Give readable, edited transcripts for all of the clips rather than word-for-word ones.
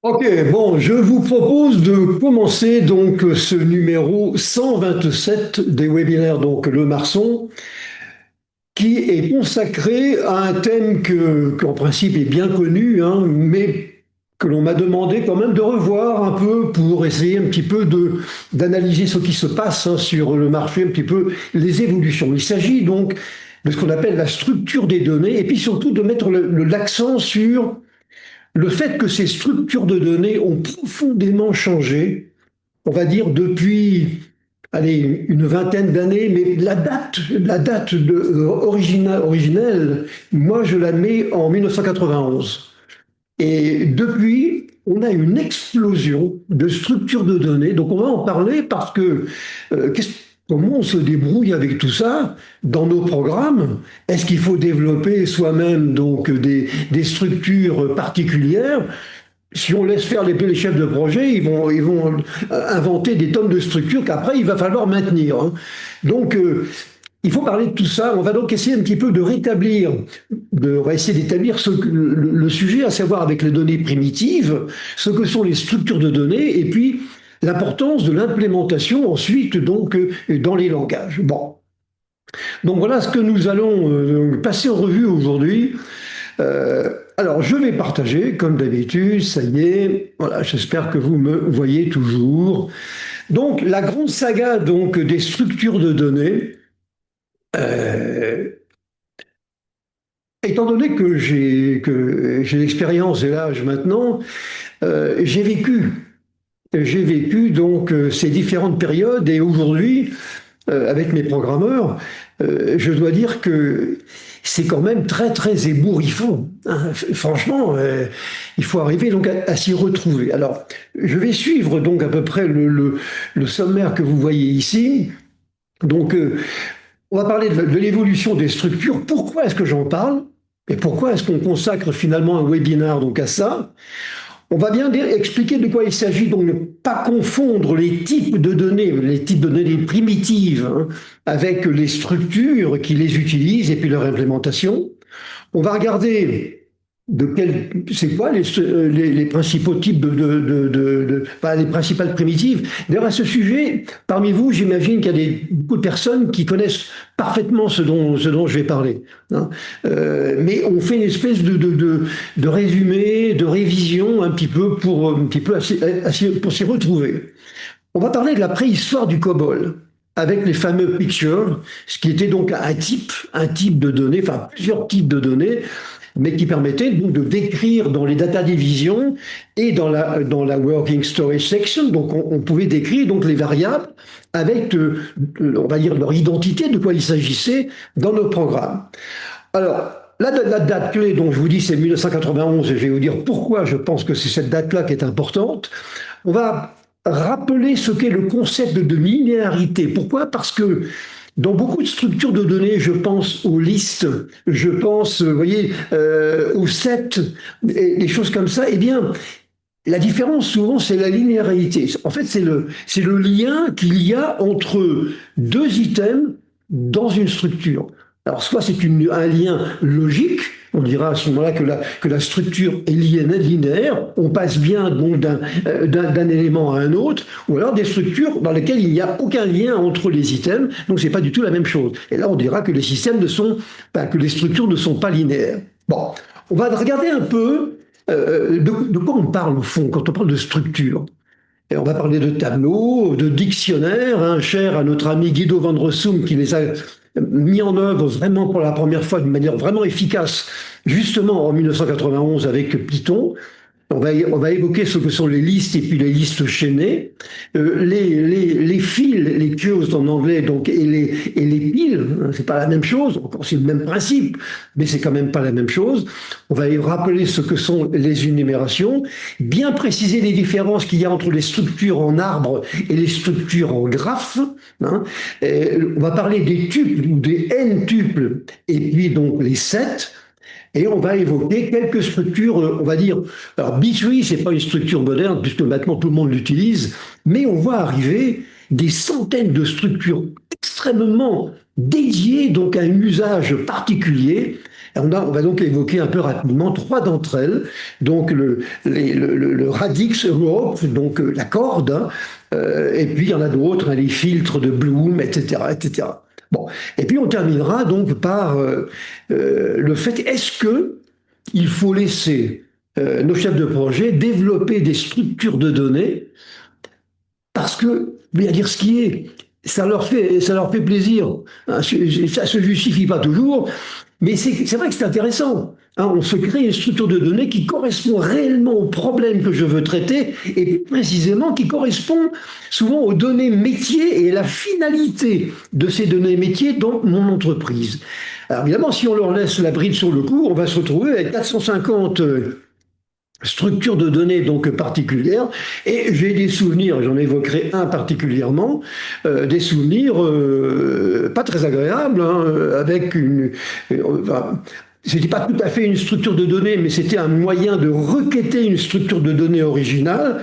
Ok, bon, je vous propose de commencer donc ce numéro 127 des webinaires, donc le Marson, qui est consacré à un thème qu'en principe est bien connu, hein, mais que l'on m'a demandé quand même de revoir un peu pour essayer un petit peu d'analyser ce qui se passe, hein, sur le marché, un petit peu les évolutions. Il s'agit donc de ce qu'on appelle la structure des données et puis surtout de mettre l'accent sur le fait que ces structures de données ont profondément changé, on va dire depuis, allez, une vingtaine d'années, mais originelle, moi je la mets en 1991. Et depuis, on a une explosion de structures de données. Donc on va en parler parce que comment on se débrouille avec tout ça dans nos programmes? Est-ce qu'il faut développer soi-même donc des structures particulières? Si on laisse faire les chefs de projet, ils vont inventer des tonnes de structures qu'après il va falloir maintenir, hein. Donc il faut parler de tout ça. On va donc essayer un petit peu de rétablir, on va essayer d'établir le sujet, à savoir avec les données primitives, ce que sont les structures de données, et puis l'importance de l'implémentation ensuite donc dans les langages. Bon, donc voilà ce que nous allons passer en revue aujourd'hui. Alors, je vais partager, comme d'habitude, ça y est, voilà, j'espère que vous me voyez toujours. Donc, la grande saga donc, des structures de données, euh, étant donné que j'ai l'expérience et l'âge maintenant, j'ai vécu donc ces différentes périodes et aujourd'hui, avec mes programmeurs, je dois dire que c'est quand même très très ébouriffant, hein. Franchement, il faut arriver donc à s'y retrouver. Alors, je vais suivre donc à peu près le sommaire que vous voyez ici. Donc, on va parler de l'évolution des structures. Pourquoi est-ce que j'en parle? Et pourquoi est-ce qu'on consacre finalement un webinaire donc à ça? On va bien expliquer de quoi il s'agit, donc ne pas confondre les types de données primitives, hein, avec les structures qui les utilisent et puis leur implémentation. On va regarder c'est quoi les principaux types enfin, les principales primitives. D'ailleurs, à ce sujet, parmi vous, j'imagine qu'il y a beaucoup de personnes qui connaissent parfaitement ce dont je vais parler, hein. Mais on fait une espèce de résumé, de révision un petit peu pour s'y retrouver. On va parler de la préhistoire du COBOL avec les fameux pictures, ce qui était donc un type de données, enfin plusieurs types de données, mais qui permettait donc de décrire dans les data divisions et dans la working storage section, donc on pouvait décrire donc les variables avec, on va dire, leur identité, de quoi il s'agissait dans nos programmes. Alors, la date clé dont je vous dis c'est 1991, et je vais vous dire pourquoi je pense que c'est cette date-là qui est importante. On va rappeler ce qu'est le concept de linéarité. Pourquoi? Parce que dans beaucoup de structures de données, je pense aux listes, je pense, vous voyez, aux sets, et des choses comme ça. Eh bien, la différence souvent, c'est la linéarité. En fait, c'est le lien qu'il y a entre deux items dans une structure. Alors, soit c'est un lien logique, on dira à ce moment-là que la structure est linéaire, on passe bien donc d'un élément à un autre, ou alors des structures dans lesquelles il n'y a aucun lien entre les items, donc c'est pas du tout la même chose. Et là, on dira que les que les structures ne sont pas linéaires. Bon, on va regarder un peu de quoi on parle au fond quand on parle de structure. Et on va parler de tableaux, de dictionnaires, hein, cher à notre ami Guido van Rossum qui les a mis en œuvre vraiment pour la première fois d'une manière vraiment efficace, justement en 1991 avec Python. On va évoquer ce que sont les listes et puis les listes chaînées, les fils, les queues en anglais, donc, et les piles, hein, c'est pas la même chose, encore c'est le même principe, mais c'est quand même pas la même chose. On va rappeler ce que sont les énumérations, bien préciser les différences qu'il y a entre les structures en arbre et les structures en graphe, hein. On va parler des tuples ou des n-tuples, et puis donc les sets. Et on va évoquer quelques structures, on va dire, alors B3, c'est pas une structure moderne, puisque maintenant tout le monde l'utilise, mais on voit arriver des centaines de structures extrêmement dédiées donc à un usage particulier, On va donc évoquer un peu rapidement trois d'entre elles. Donc le radix rope, donc la corde, hein, et puis il y en a d'autres, hein, les filtres de Bloom, etc., etc. Bon, et puis on terminera donc par le fait, est-ce que il faut laisser nos chefs de projet développer des structures de données parce que, bien dire ce qui est, ça leur fait plaisir. Hein, ça se justifie pas toujours, mais c'est vrai que c'est intéressant. Hein, on se crée une structure de données qui correspond réellement au problème que je veux traiter et plus précisément qui correspond souvent aux données métiers et à la finalité de ces données métiers dans mon entreprise. Alors évidemment, si on leur laisse la bride sur le cou, on va se retrouver avec 450 structure de données donc particulière, et j'ai des souvenirs, j'en évoquerai un particulièrement, des souvenirs pas très agréables, hein, avec enfin, c'était pas tout à fait une structure de données, mais c'était un moyen de requêter une structure de données originale,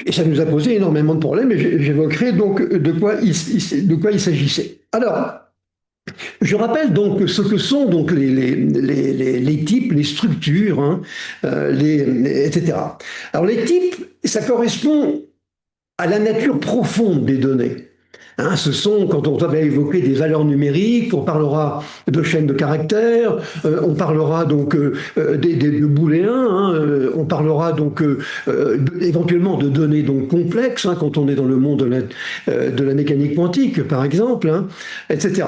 et ça nous a posé énormément de problèmes, et j'évoquerai donc de quoi il s'agissait. Alors, je rappelle donc ce que sont donc les types, les structures, hein, etc. Alors les types, ça correspond à la nature profonde des données. Hein, ce sont, quand on va évoquer des valeurs numériques, on parlera de chaînes de caractères, on parlera donc de booléens, hein, on parlera donc éventuellement de données donc complexes, hein, quand on est dans le monde de la mécanique quantique, par exemple, hein, etc.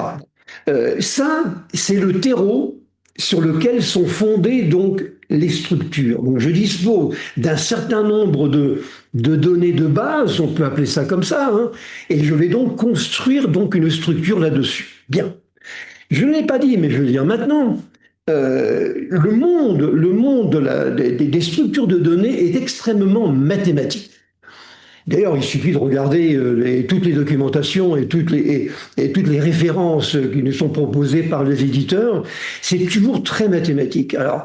Ça, c'est le terreau sur lequel sont fondées donc les structures. Donc je dispose d'un certain nombre de données de base, on peut appeler ça comme ça, hein, et je vais donc construire donc une structure là-dessus. Bien. Je ne l'ai pas dit, mais je vais le dire maintenant. Le monde des structures de données est extrêmement mathématique. D'ailleurs, il suffit de regarder toutes les documentations et toutes les références qui nous sont proposées par les éditeurs. C'est toujours très mathématique. Alors,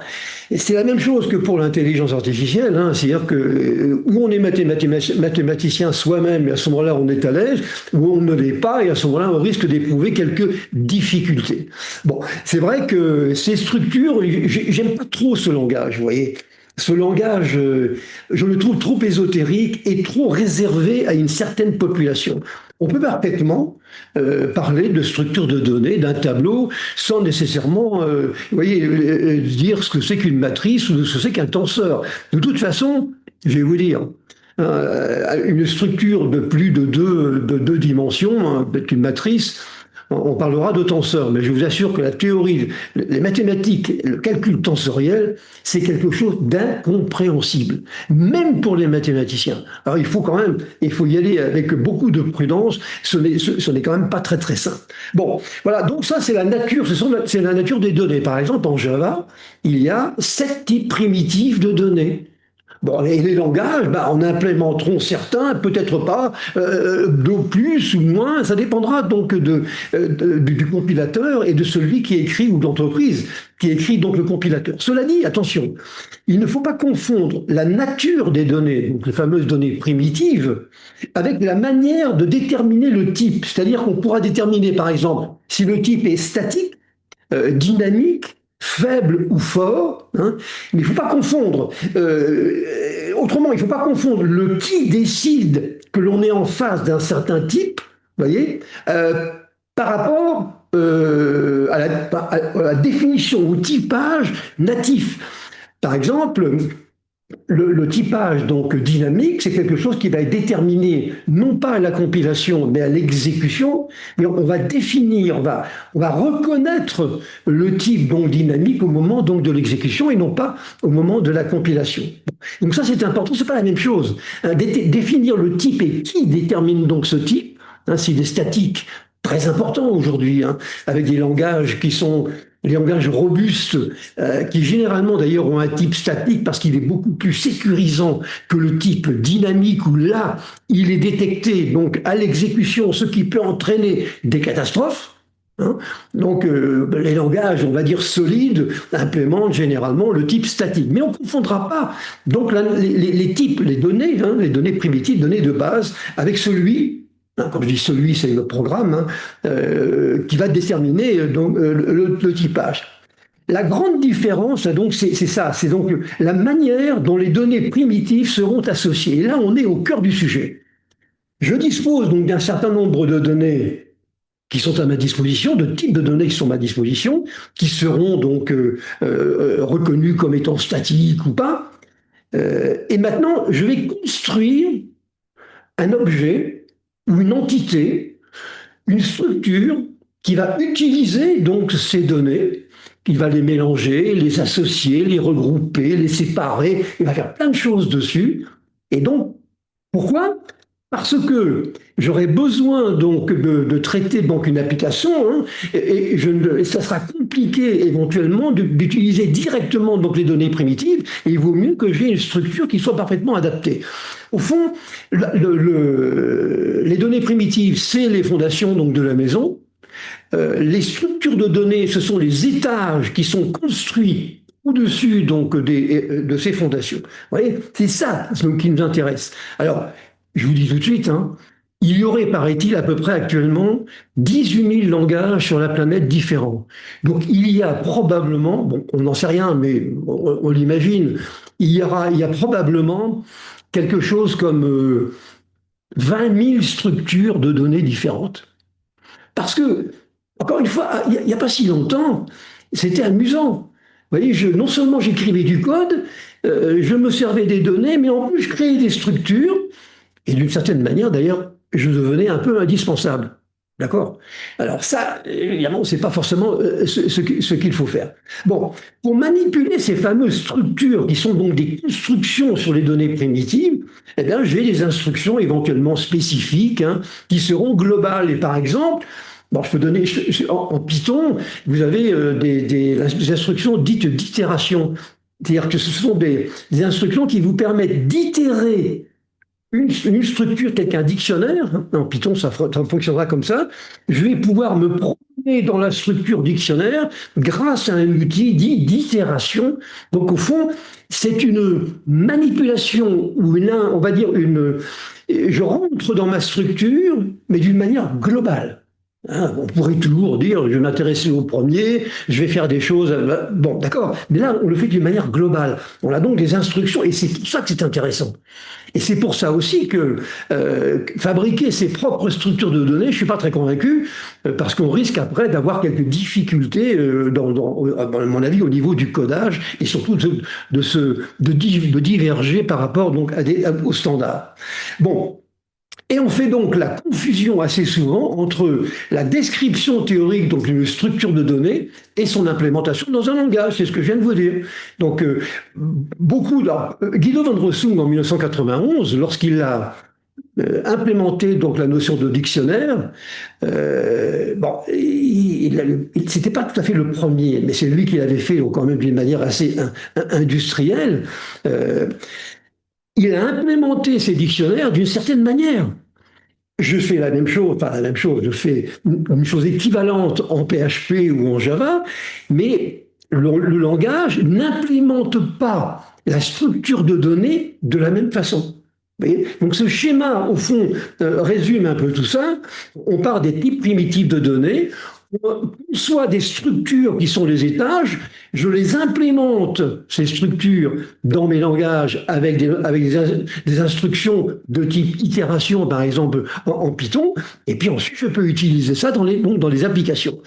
c'est la même chose que pour l'intelligence artificielle, hein, c'est-à-dire que où on est mathématicien soi-même, et à ce moment-là, on est à l'aise, ou on ne l'est pas, et à ce moment-là, on risque d'éprouver quelques difficultés. Bon, c'est vrai que ces structures, j'aime pas trop ce langage, vous voyez. Ce langage, je le trouve trop ésotérique et trop réservé à une certaine population. On peut parfaitement parler de structure de données, d'un tableau, sans nécessairement vous voyez, dire ce que c'est qu'une matrice ou ce que c'est qu'un tenseur. De toute façon, je vais vous dire, une structure de plus de deux dimensions, hein, une matrice, on parlera de tenseur, mais je vous assure que la théorie, les mathématiques, le calcul tensoriel, c'est quelque chose d'incompréhensible, même pour les mathématiciens. Alors il faut y aller avec beaucoup de prudence, ce n'est quand même pas très très simple. Bon, voilà, donc ça c'est la nature, c'est la nature des données. Par exemple, en Java, il y a 7 types primitifs de données. Bon, les langages, en implémenteront certains, peut-être pas, de plus ou moins, ça dépendra donc du compilateur et de celui qui écrit, ou de l'entreprise qui écrit donc le compilateur. Cela dit, attention, il ne faut pas confondre la nature des données, donc les fameuses données primitives, avec la manière de déterminer le type. C'est-à-dire qu'on pourra déterminer, par exemple, si le type est statique, dynamique, faible ou fort, hein, mais il ne faut pas confondre. Autrement, il ne faut pas confondre le qui décide que l'on est en face d'un certain type, voyez, par rapport à la définition, au typage natif. Par exemple, le typage donc dynamique, c'est quelque chose qui va être déterminé non pas à la compilation, mais à l'exécution. Mais on va définir, on va reconnaître le type donc dynamique au moment donc de l'exécution et non pas au moment de la compilation. Donc ça c'est important, c'est pas la même chose. Définir le type et qui détermine donc ce type, hein, s'il est statique, très important aujourd'hui, hein, avec des langages qui sont les langages robustes, qui généralement d'ailleurs ont un type statique parce qu'il est beaucoup plus sécurisant que le type dynamique où là, il est détecté donc à l'exécution, ce qui peut entraîner des catastrophes. Hein. Donc les langages, on va dire solides, implémentent généralement le type statique. Mais on ne confondra pas donc les types, les données, hein, les données primitives, données de base, avec celui, quand je dis celui, c'est le programme, hein, qui va déterminer donc, le typage. La grande différence, donc, c'est ça, c'est donc la manière dont les données primitives seront associées. Et là, on est au cœur du sujet. Je dispose donc d'un certain nombre de données qui sont à ma disposition, de types de données qui sont à ma disposition, qui seront donc reconnues comme étant statiques ou pas. Et maintenant, je vais construire un objet ou une entité, une structure qui va utiliser donc ces données, qui va les mélanger, les associer, les regrouper, les séparer, il va faire plein de choses dessus. Et donc, pourquoi? Parce que j'aurai besoin donc de traiter donc une application, hein, et ça sera compliqué éventuellement d'utiliser directement donc les données primitives, et il vaut mieux que j'ai une structure qui soit parfaitement adaptée. Au fond, les données primitives, c'est les fondations donc de la maison. Les structures de données, ce sont les étages qui sont construits au-dessus donc de ces fondations. Vous voyez, c'est ça qui nous intéresse. Alors, je vous dis tout de suite, hein, il y aurait, paraît-il, à peu près actuellement 18 000 langages sur la planète différents. Donc il y a probablement, bon, on n'en sait rien, mais on l'imagine, il y a probablement quelque chose comme 20 000 structures de données différentes. Parce que, encore une fois, il n'y a pas si longtemps, c'était amusant. Vous voyez, non seulement j'écrivais du code, je me servais des données, mais en plus je créais des structures. Et d'une certaine manière, d'ailleurs, je devenais un peu indispensable. D'accord? Alors ça, évidemment, c'est pas forcément ce qu'il faut faire. Bon, pour manipuler ces fameuses structures qui sont donc des constructions sur les données primitives, eh bien, j'ai des instructions éventuellement spécifiques, hein, qui seront globales. Et par exemple, bon, je peux donner en Python, vous avez des instructions dites d'itération. C'est-à-dire que ce sont des instructions qui vous permettent d'itérer une structure telle qu'un dictionnaire. En Python, ça fonctionnera comme ça. Je vais pouvoir me promener dans la structure dictionnaire grâce à un outil dit d'itération. Donc, au fond, c'est une manipulation ou on va dire je rentre dans ma structure, mais d'une manière globale. Hein, on pourrait toujours dire, je vais m'intéresser au premier, je vais faire des choses. Bon, d'accord, mais là, on le fait d'une manière globale. On a donc des instructions, et c'est pour ça que c'est intéressant. Et c'est pour ça aussi que fabriquer ses propres structures de données, je ne suis pas très convaincu, parce qu'on risque après d'avoir quelques difficultés, à mon avis, au niveau du codage, et surtout de diverger par rapport donc, aux standards. Bon. Et on fait donc la confusion assez souvent entre la description théorique, donc une structure de données, et son implémentation dans un langage. C'est ce que je viens de vous dire. Donc, Guido van Rossum, en 1991, lorsqu'il a implémenté donc la notion de dictionnaire, bon, c'était pas tout à fait le premier, mais c'est lui qui l'avait fait donc, quand même d'une manière assez industrielle. Il a implémenté ces dictionnaires d'une certaine manière. Je fais la même chose, enfin la même chose, je fais une chose équivalente en PHP ou en Java, mais le langage n'implémente pas la structure de données de la même façon. Vous voyez. Donc ce schéma, au fond, résume un peu tout ça. On part des types primitifs de données, soit des structures qui sont les étages, je les implémente, ces structures, dans mes langages avec des instructions de type itération, par exemple, en Python, et puis ensuite je peux utiliser ça dans les applications.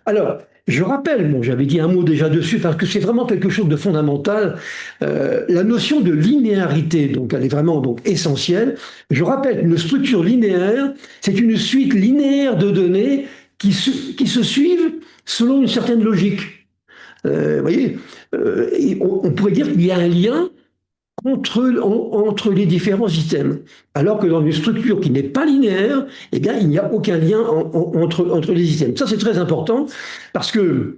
Alors, je rappelle, bon, j'avais dit un mot déjà dessus, parce que c'est vraiment quelque chose de fondamental, la notion de linéarité, donc elle est vraiment donc, essentielle. Je rappelle qu'une structure linéaire, c'est une suite linéaire de données qui se suivent selon une certaine logique. Vous voyez, on pourrait dire qu'il y a un lien entre les différents items, alors que dans une structure qui n'est pas linéaire, eh bien, il n'y a aucun lien entre les items. Ça, c'est très important, parce que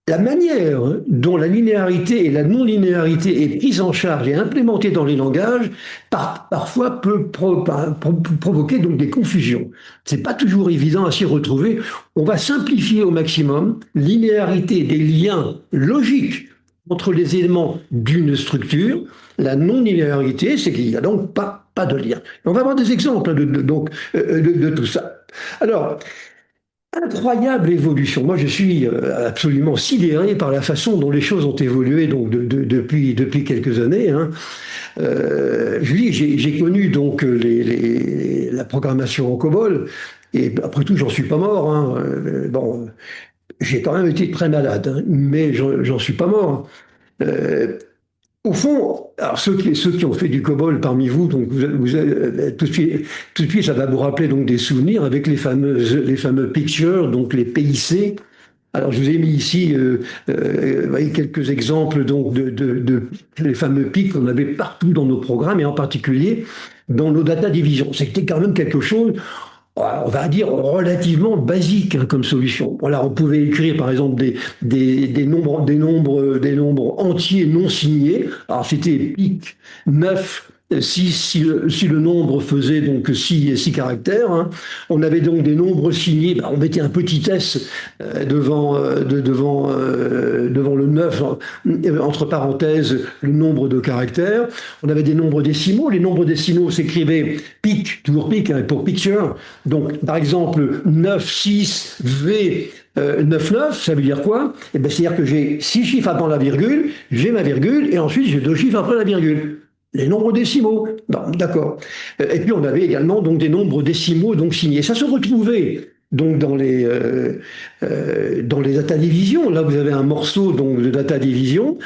la manière dont la linéarité et la non-linéarité est prise en charge et implémentée dans les langages, parfois peut provoquer donc des confusions. C'est pas toujours évident à s'y retrouver. On va simplifier au maximum linéarité des liens logiques entre les éléments d'une structure. La non-linéarité, c'est qu'il n'y a donc pas de lien. On va avoir des exemples de tout ça. Alors, incroyable évolution. Moi, je suis absolument sidéré par la façon dont les choses ont évolué donc depuis quelques années, hein. Je dis, j'ai connu donc la programmation en COBOL, et après tout, j'en suis pas mort, hein. Bon, j'ai quand même été très malade, hein, mais j'en suis pas mort. Euh, Au fond, alors ceux qui ont fait du COBOL parmi vous, donc tout de suite, ça va vous rappeler donc des souvenirs avec les fameux pictures, donc les PIC. Alors, je vous ai mis ici vous voyez, quelques exemples donc de les fameux pics qu'on avait partout dans nos programmes et en particulier dans nos data divisions. C'était quand même quelque chose, on va dire, relativement basique, hein, comme solution. Voilà, on pouvait écrire par exemple des nombres entiers non signés. Alors, c'était pic 9. Si le nombre faisait donc 6 caractères, hein. On avait donc des nombres signés, ben, on mettait un petit S devant le 9, entre parenthèses, le nombre de caractères. On avait des nombres décimaux. Les nombres décimaux s'écrivaient pic, toujours pic, hein, pour picture. Donc, par exemple, 9, 6, V, 9, 9, ça veut dire quoi? Eh ben, c'est-à-dire que j'ai 6 chiffres avant la virgule, j'ai ma virgule, et ensuite j'ai 2 chiffres après la virgule. Les nombres décimaux. Bon, d'accord. Et puis on avait également donc des nombres décimaux donc signés. Ça se retrouvait donc dans les data divisions. Là, vous avez un morceau donc de data division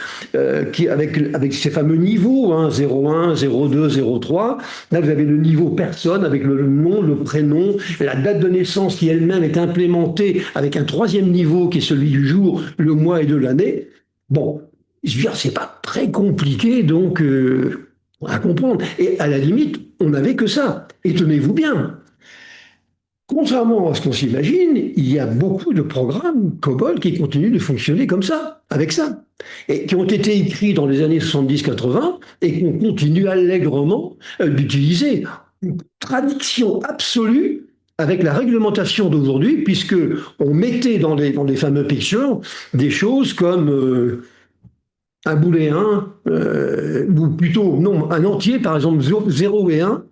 qui avec ces fameux niveaux, hein, 01, 02, 03. Là, vous avez le niveau personne avec le nom, le prénom, la date de naissance qui elle-même est implémentée avec un troisième niveau qui est celui du jour, le mois et de l'année. Bon, je veux dire, c'est pas très compliqué donc à comprendre. Et à la limite, on n'avait que ça. Et tenez-vous bien, contrairement à ce qu'on s'imagine, il y a beaucoup de programmes COBOL qui continuent de fonctionner comme ça, avec ça, et qui ont été écrits dans les années 70-80 et qu'on continue allègrement d'utiliser. Une contradiction absolue avec la réglementation d'aujourd'hui, puisque on mettait dans les fameux pictures des choses comme un booléen, ou plutôt non, un entier, par exemple 0 et 1.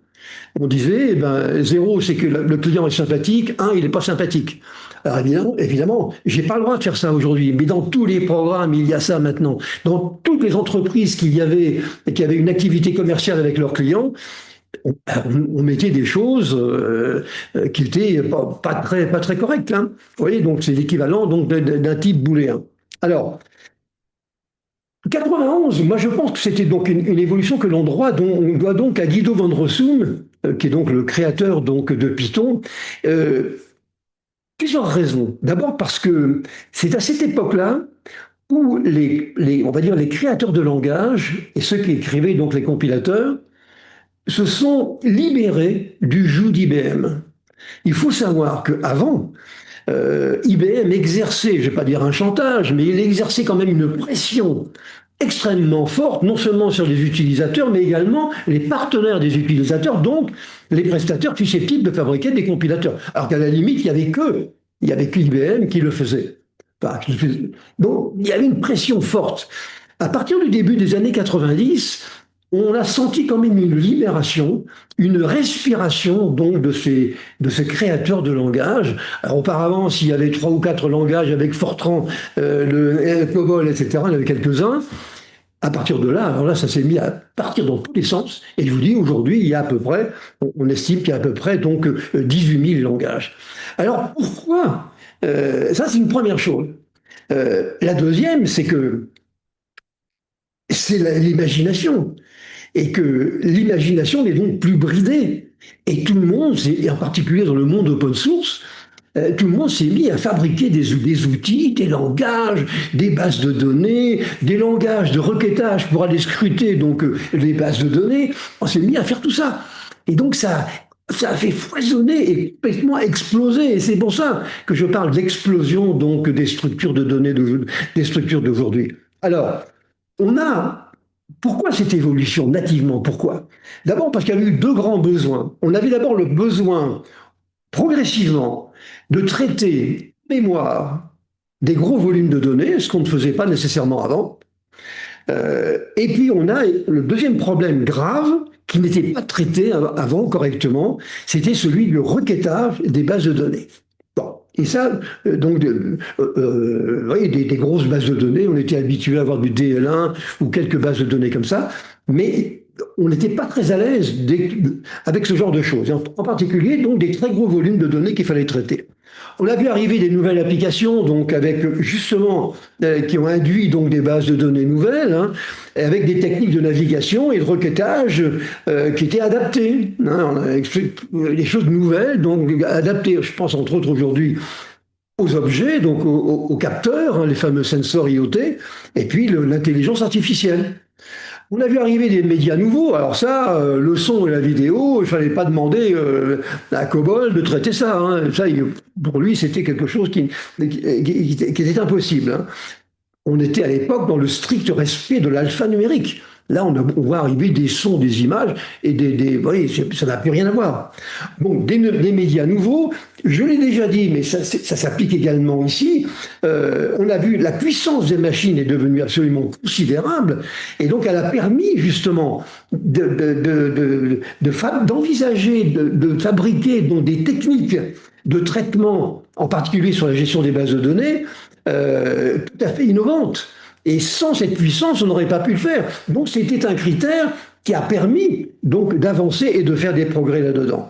On disait, eh ben, 0, c'est que le client est sympathique, 1, il n'est pas sympathique. Alors évidemment, j'ai pas le droit de faire ça aujourd'hui, mais dans tous les programmes, il y a ça maintenant. Dans toutes les entreprises qui avaient une activité commerciale avec leurs clients, on mettait des choses qui étaient pas très correctes, hein. Vous voyez, donc c'est l'équivalent donc d'un type booléen. Alors, 91, moi je pense que c'était donc une évolution que l'on doit donc à Guido van Rossum, qui est donc le créateur donc de Python. Plusieurs raisons. D'abord parce que c'est à cette époque-là où on va dire les créateurs de langage et ceux qui écrivaient donc les compilateurs se sont libérés du joug d'IBM. Il faut savoir qu'avant, IBM exerçait, je ne vais pas dire un chantage, mais il exerçait quand même une pression extrêmement forte, non seulement sur les utilisateurs, mais également les partenaires des utilisateurs, donc les prestataires susceptibles de fabriquer des compilateurs. Alors qu'à la limite, il y avait que IBM qui le faisait. Enfin, donc, il y avait une pression forte. À partir du début des années 90, on a senti quand même une libération, une respiration donc de ces créateurs de langage. Alors auparavant, s'il y avait 3 ou 4 langages avec Fortran, le COBOL, etc., il y en avait quelques-uns. À partir de là, alors là, ça s'est mis à partir dans tous les sens. Et je vous dis, aujourd'hui, il y a à peu près, on estime qu'il y a à peu près donc 18 000 langages. Alors pourquoi ça, c'est une première chose. La deuxième, c'est que c'est l'imagination. Et que l'imagination n'est donc plus bridée. Et tout le monde, et en particulier dans le monde open source, tout le monde s'est mis à fabriquer des outils, des langages, des bases de données, des langages de requêtage pour aller scruter donc les bases de données. On s'est mis à faire tout ça. Et donc ça a fait foisonner et complètement exploser. Et c'est pour ça que je parle d'explosion donc des structures de données, des structures d'aujourd'hui. Alors, on a pourquoi cette évolution nativement? Pourquoi? D'abord parce qu'il y a eu deux grands besoins. On avait d'abord le besoin, progressivement, de traiter mémoire des gros volumes de données, ce qu'on ne faisait pas nécessairement avant. Et puis on a le deuxième problème grave qui n'était pas traité avant correctement, c'était celui du requêtage des bases de données. Bon. Et ça, donc, oui, des grosses bases de données, on était habitué à avoir du DL1 ou quelques bases de données comme ça, mais on n'était pas très à l'aise avec ce genre de choses, en particulier donc des très gros volumes de données qu'il fallait traiter. On a vu arriver des nouvelles applications, donc avec justement qui ont induit donc des bases de données nouvelles, hein, avec des techniques de navigation et de requêtage qui étaient adaptées. Hein, on a des choses nouvelles, donc adaptées. Je pense entre autres aujourd'hui aux objets, donc aux capteurs, hein, les fameux sensors IoT, et puis l'intelligence artificielle. On a vu arriver des médias nouveaux. Alors ça, le son et la vidéo, il ne fallait pas demander à Cobol de traiter ça. Hein. Ça, pour lui, c'était quelque chose qui était impossible. Hein. On était à l'époque dans le strict respect de l'alphanumérique. Là, on voit arriver des sons, des images, et vous voyez, ça n'a plus rien à voir. Bon, des médias nouveaux, je l'ai déjà dit, mais ça s'applique également ici. On a vu la puissance des machines est devenue absolument considérable, et donc elle a permis justement d'envisager, de fabriquer donc, des techniques de traitement, en particulier sur la gestion des bases de données, tout à fait innovantes. Et sans cette puissance, on n'aurait pas pu le faire. Donc c'était un critère qui a permis donc d'avancer et de faire des progrès là-dedans.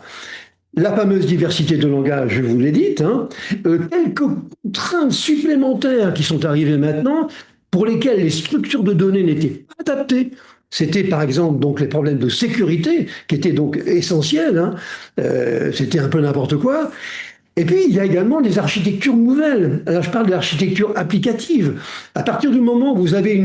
La fameuse diversité de langage, je vous l'ai dite, hein, quelques contraintes supplémentaires qui sont arrivées maintenant, pour lesquelles les structures de données n'étaient pas adaptées. C'était par exemple donc les problèmes de sécurité qui étaient donc essentiels. Hein, c'était un peu n'importe quoi. Et puis, il y a également des architectures nouvelles. Alors, je parle de l'architecture applicative. À partir du moment où vous avez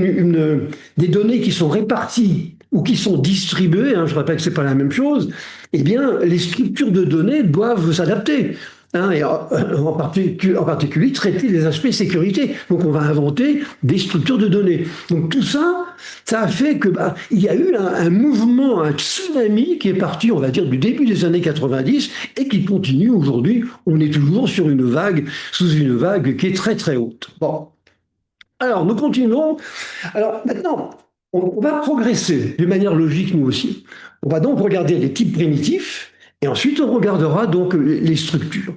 des données qui sont réparties ou qui sont distribuées, hein, je rappelle que ce n'est pas la même chose, eh bien, les structures de données doivent s'adapter. Hein, et en particulier, traiter les aspects sécurité. Donc, on va inventer des structures de données. Donc, tout ça, ça a fait que il y a eu un mouvement, un tsunami qui est parti, on va dire, du début des années 90 et qui continue aujourd'hui. On est toujours sur une vague, sous une vague qui est très très haute. Bon. Alors, nous continuons. Alors, maintenant, on va progresser d'une manière logique, nous aussi. On va donc regarder les types primitifs et ensuite on regardera donc les structures.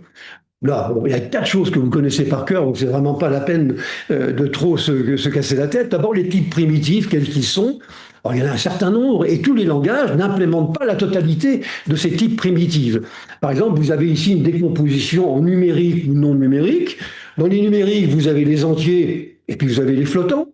Là, bon, il y a quatre choses que vous connaissez par cœur, donc c'est vraiment pas la peine de trop se casser la tête. D'abord, les types primitifs, quels qu'ils sont. Alors, il y en a un certain nombre, et tous les langages n'implémentent pas la totalité de ces types primitifs. Par exemple, vous avez ici une décomposition en numérique ou non numérique. Dans les numériques, vous avez les entiers, et puis vous avez les flottants.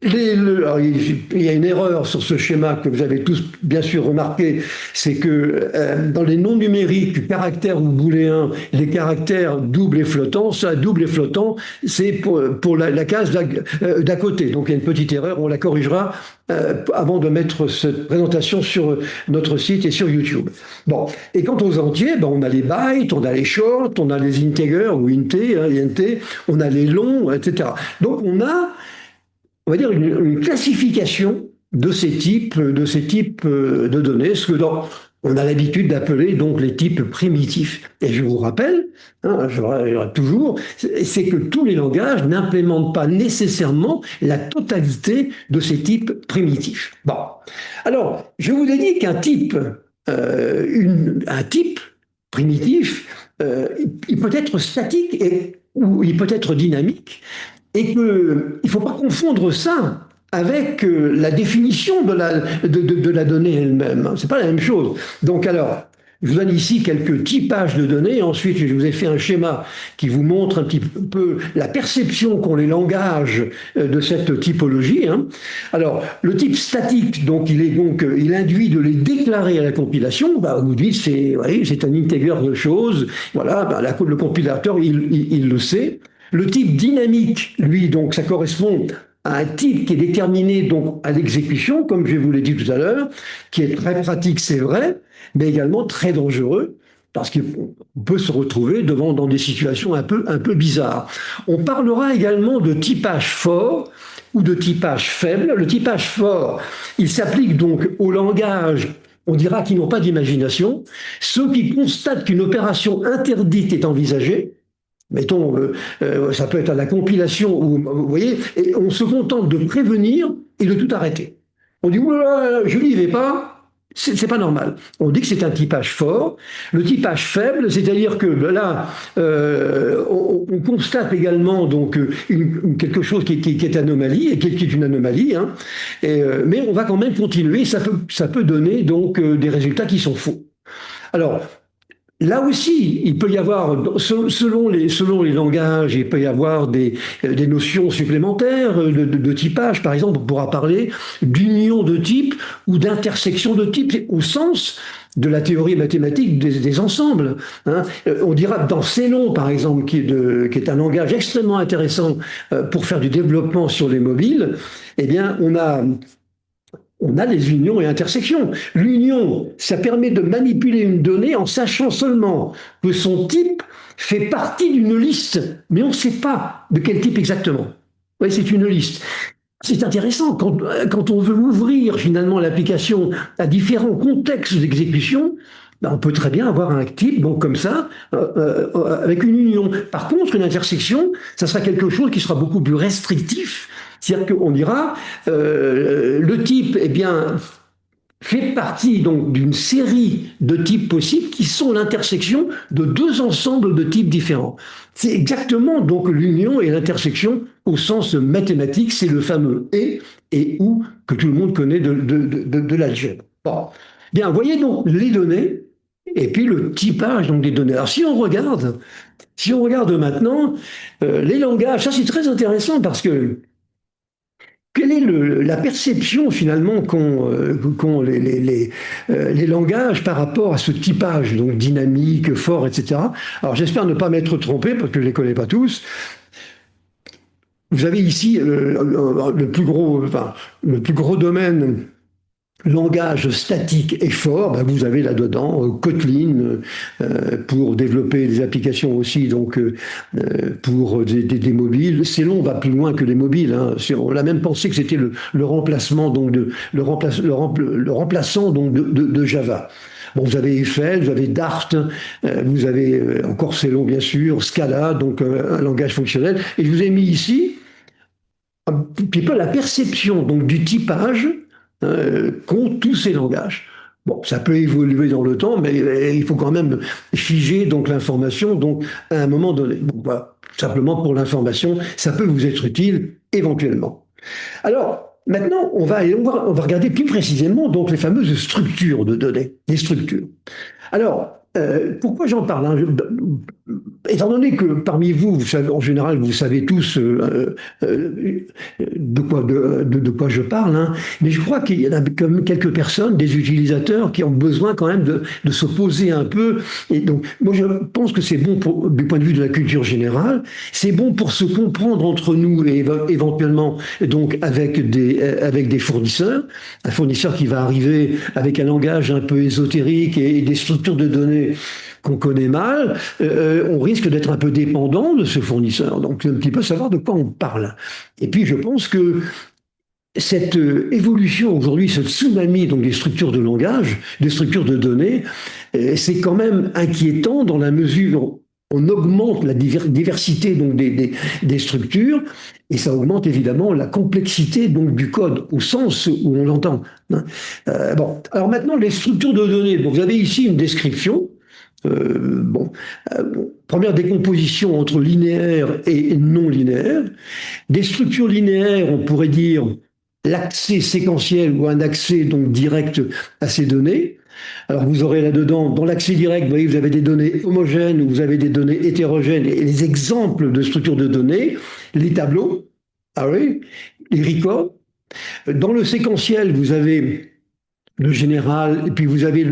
Alors, il y a une erreur sur ce schéma que vous avez tous bien sûr remarqué, c'est que dans les noms numériques, caractères ou booléens, les caractères doubles et flottants, ça double et flottant, c'est pour la case d'à côté. Donc il y a une petite erreur, on la corrigera avant de mettre cette présentation sur notre site et sur YouTube. Bon, et quant aux entiers, on a les bytes, on a les shorts, on a les integers ou int, on a les longs, etc. Donc on va dire une classification de ces types de données, ce que on a l'habitude d'appeler donc les types primitifs. Et je vous rappelle, hein, je toujours, c'est que tous les langages n'implémentent pas nécessairement la totalité de ces types primitifs. Bon, alors je vous ai dit qu'un type, un type primitif, il peut être statique ou il peut être dynamique. Et qu'il ne faut pas confondre ça avec la définition de la donnée elle-même. Ce n'est pas la même chose. Donc alors, je vous donne ici quelques typages de données. Ensuite, je vous ai fait un schéma qui vous montre un petit peu la perception qu'ont les langages de cette typologie. Hein. Alors, le type statique, donc, il induit de les déclarer à la compilation. Vous dites, c'est un integer de choses. Voilà, le compilateur, il le sait. Le type dynamique, lui, donc, ça correspond à un type qui est déterminé donc à l'exécution, comme je vous l'ai dit tout à l'heure, qui est très pratique, c'est vrai, mais également très dangereux, parce qu'on peut se retrouver dans des situations un peu bizarres. On parlera également de typage fort ou de typage faible. Le typage fort, il s'applique donc au langage, on dira, qui n'ont pas d'imagination, ceux qui constatent qu'une opération interdite est envisagée. Mettons, ça peut être à la compilation, vous voyez, et on se contente de prévenir et de tout arrêter. On dit, oulala, je n'y vais pas, C'est pas normal. On dit que c'est un typage fort. Le typage faible, c'est-à-dire que là, on constate également donc quelque chose qui est anomalie et qui est une anomalie, hein, mais on va quand même continuer. Ça peut donner donc des résultats qui sont faux. Alors, là aussi, il peut y avoir, selon les langages, il peut y avoir des notions supplémentaires de typage. Par exemple, on pourra parler d'union de type ou d'intersection de type au sens de la théorie mathématique des ensembles. Hein. On dira dans Célon, par exemple, qui est un langage extrêmement intéressant pour faire du développement sur les mobiles, eh bien, on a les unions et intersections. L'union, ça permet de manipuler une donnée en sachant seulement que son type fait partie d'une liste, mais on ne sait pas de quel type exactement. Oui, c'est une liste. C'est intéressant quand on veut ouvrir finalement l'application à différents contextes d'exécution. Ben, on peut très bien avoir un type, donc comme ça, avec une union. Par contre, une intersection, ça sera quelque chose qui sera beaucoup plus restrictif. C'est-à-dire qu'on dira, le type, eh bien, fait partie donc d'une série de types possibles qui sont l'intersection de deux ensembles de types différents. C'est exactement donc l'union et l'intersection au sens mathématique, c'est le fameux et ou que tout le monde connaît de l'algèbre. Bon. Bien, vous voyez donc les données et puis le typage donc des données. Alors si on regarde maintenant les langages, ça c'est très intéressant parce que quelle est la perception finalement qu'ont les langages par rapport à ce typage, donc dynamique, fort, etc. Alors j'espère ne pas m'être trompé parce que je ne les connais pas tous. Vous avez ici le plus gros domaine langage statique et fort, ben vous avez là-dedans Kotlin pour développer des applications aussi, donc pour des mobiles. Célon va plus loin que les mobiles. Hein. On a même pensé que c'était le remplacement donc le remplaçant donc de Java. Bon, vous avez Eiffel, vous avez Dart, vous avez encore Célon bien sûr, Scala, donc un langage fonctionnel. Et je vous ai mis ici un petit peu la perception donc du typage qu'ont tous ces langages. Bon, ça peut évoluer dans le temps, mais il faut quand même figer donc l'information donc à un moment donné. Bon, voilà, simplement pour l'information, ça peut vous être utile éventuellement. Alors, maintenant, on va regarder plus précisément donc les fameuses structures de données, les structures. Alors, pourquoi j'en parle, hein, étant donné que parmi vous, vous savez, en général, vous savez tous de quoi je parle, hein, mais je crois qu'il y en a quand même quelques personnes, des utilisateurs, qui ont besoin quand même de se poser un peu. Et donc, moi, je pense que c'est bon du point de vue de la culture générale, c'est bon pour se comprendre entre nous et éventuellement donc avec des fournisseurs, un fournisseur qui va arriver avec un langage un peu ésotérique et des structures de données qu'on connaît mal, on risque d'être un peu dépendant de ce fournisseur. Donc, un petit peu savoir de quoi on parle. Et puis, je pense que cette évolution aujourd'hui, ce tsunami donc des structures de langage, des structures de données, c'est quand même inquiétant dans la mesure où on augmente la diversité donc des structures et ça augmente évidemment la complexité donc du code au sens où on l'entend. Bon, alors maintenant les structures de données. Donc, vous avez ici une description. Première décomposition entre linéaire et non linéaire. Des structures linéaires, on pourrait dire l'accès séquentiel ou un accès donc direct à ces données. Alors vous aurez là-dedans, dans l'accès direct, vous voyez, vous avez des données homogènes, vous avez des données hétérogènes, et les exemples de structures de données, les tableaux, ah oui, les records. Dans le séquentiel, vous avez le général, et puis vous avez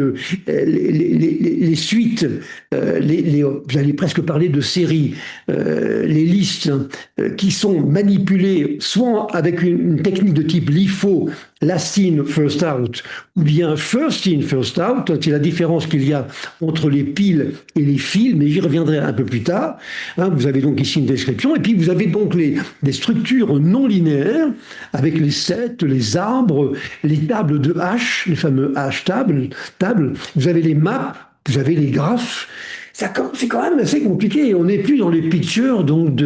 les suites, vous allez presque parler de séries, les listes qui sont manipulées soit avec une technique de type LIFO, last in, first out, ou bien first in, first out, c'est la différence qu'il y a entre les piles et les fils, mais j'y reviendrai un peu plus tard. Hein, vous avez donc ici une description, et puis vous avez donc des structures non linéaires, avec les sets, les arbres, les tables de H, les fameux H-tables, vous avez les maps, vous avez les graphes. C'est quand même assez compliqué, on n'est plus dans les pictures donc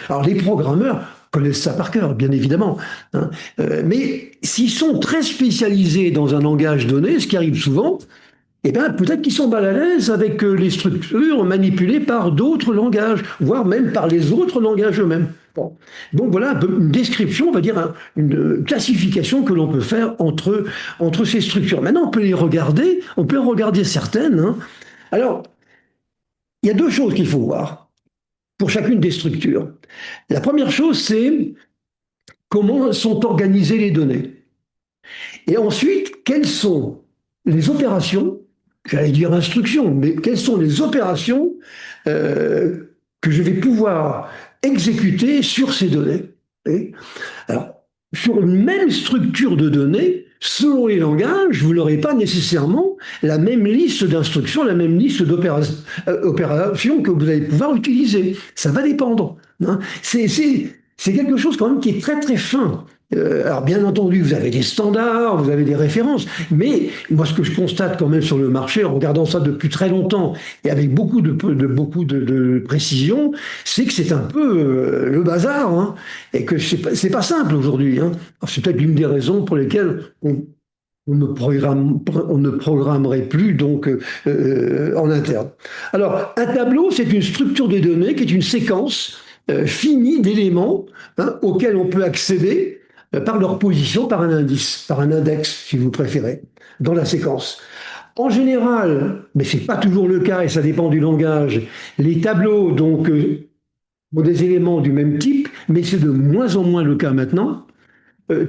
alors les programmeurs, connaissent ça par cœur, bien évidemment, hein. Mais s'ils sont très spécialisés dans un langage donné, ce qui arrive souvent, eh bien, peut-être qu'ils sont mal à l'aise avec les structures manipulées par d'autres langages, voire même par les autres langages eux-mêmes. Bon. Donc voilà un peu une description, on va dire une classification que l'on peut faire entre ces structures. Maintenant, on peut en regarder certaines, hein. Alors, il y a deux choses qu'il faut voir pour chacune des structures. La première chose, c'est comment sont organisées les données. Et ensuite, quelles sont les opérations, j'allais dire instructions, mais quelles sont les opérations que je vais pouvoir exécuter sur ces données. Et alors, sur une même structure de données, selon les langages, vous n'aurez pas nécessairement la même liste d'instructions, la même liste d'opérations que vous allez pouvoir utiliser. Ça va dépendre, hein. C'est quelque chose quand même qui est très très fin. Alors bien entendu, vous avez des standards, vous avez des références, mais moi ce que je constate quand même sur le marché, en regardant ça depuis très longtemps et avec beaucoup de précision, c'est que c'est un peu le bazar, hein, et que c'est pas simple aujourd'hui, hein. C'est peut-être l'une des raisons pour lesquelles on ne programmerait plus donc en interne. Alors un tableau, c'est une structure de données qui est une séquence finie d'éléments, hein, auxquels on peut accéder par leur position, par un indice, par un index, si vous préférez, dans la séquence. En général, mais ce n'est pas toujours le cas et ça dépend du langage, les tableaux donc, ont des éléments du même type, mais c'est de moins en moins le cas maintenant.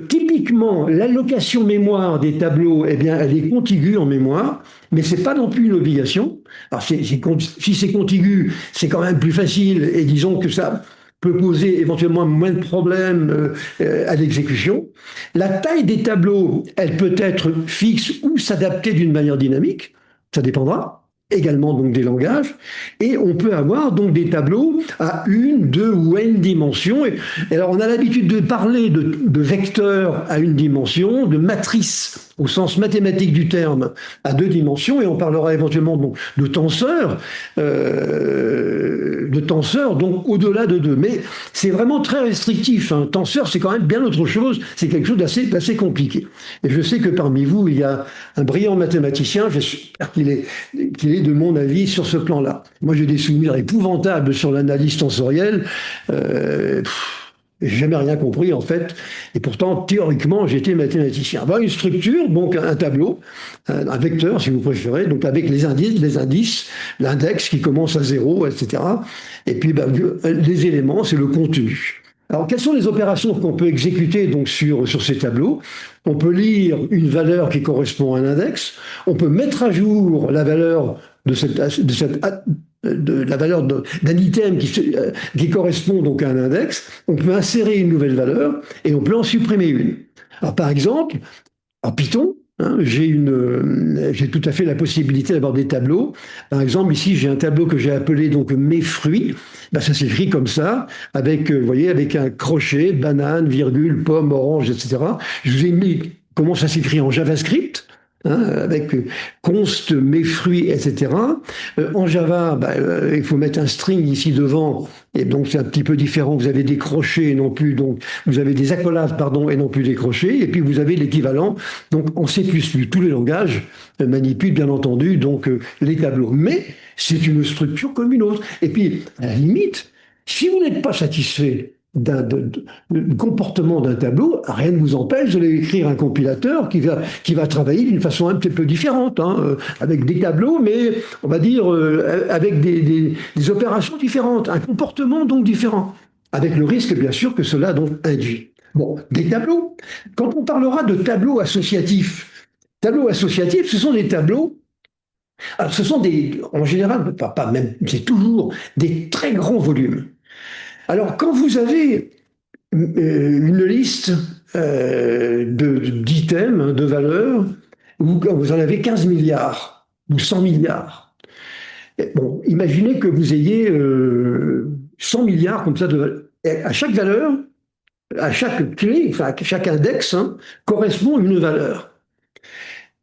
Typiquement, l'allocation mémoire des tableaux, eh bien, elle est contiguë en mémoire, mais c'est pas non plus une obligation. Alors, si c'est contigu, c'est quand même plus facile, et disons que ça peut poser éventuellement moins de problèmes à l'exécution. La taille des tableaux, elle peut être fixe ou s'adapter d'une manière dynamique, ça dépendra également donc des langages, et on peut avoir donc des tableaux à une, deux ou n dimensions. Et alors on a l'habitude de parler de vecteurs à une dimension, de matrices au sens mathématique du terme à deux dimensions, et on parlera éventuellement donc de tenseurs donc au-delà de deux. Mais c'est vraiment très restrictif, hein. Tenseur, c'est quand même bien autre chose, c'est quelque chose d'assez compliqué. Et je sais que parmi vous, il y a un brillant mathématicien, j'espère qu'il est de mon avis sur ce plan-là. Moi, j'ai des souvenirs épouvantables sur l'analyse tensorielle. J'ai jamais rien compris en fait, et pourtant théoriquement j'étais mathématicien. Une structure, donc un tableau, un vecteur si vous préférez, donc avec les indices, l'index qui commence à 0, etc. Et puis les éléments, c'est le contenu. Alors quelles sont les opérations qu'on peut exécuter donc sur ces tableaux? On peut lire une valeur qui correspond à un index, on peut mettre à jour la valeur la valeur d'un item qui correspond donc à un index, on peut insérer une nouvelle valeur et on peut en supprimer une. Alors par exemple, en Python, hein, j'ai tout à fait la possibilité d'avoir des tableaux. Par exemple, ici, j'ai un tableau que j'ai appelé donc mes fruits. Ça s'écrit comme ça, avec, vous voyez, avec un crochet, banane, virgule, pomme, orange, etc. Je vous ai mis comment ça s'écrit en JavaScript, hein, avec const, mes fruits, etc. En Java, il faut mettre un string ici devant, et donc c'est un petit peu différent. Vous avez des crochets et non plus, donc vous avez des accolades, pardon, et non plus des crochets, et puis vous avez l'équivalent. Donc en C++, tous les langages manipulent bien entendu donc les tableaux, mais c'est une structure comme une autre. Et puis à la limite, si vous n'êtes pas satisfait du comportement d'un tableau, rien ne vous empêche de l'écrire un compilateur qui va travailler d'une façon un petit peu différente, hein, avec des tableaux, mais on va dire avec des opérations différentes, un comportement donc différent, avec le risque bien sûr que cela donc induit. Bon, des tableaux. Quand on parlera de tableaux associatifs, ce sont des tableaux. Alors, ce sont en général, pas même, c'est toujours des très grands volumes. Alors, quand vous avez une liste d'items, de valeurs, où vous en avez 15 milliards ou 100 milliards, bon, imaginez que vous ayez 100 milliards comme ça de valeurs. À chaque valeur, à chaque clé, enfin à chaque index, hein, correspond une valeur.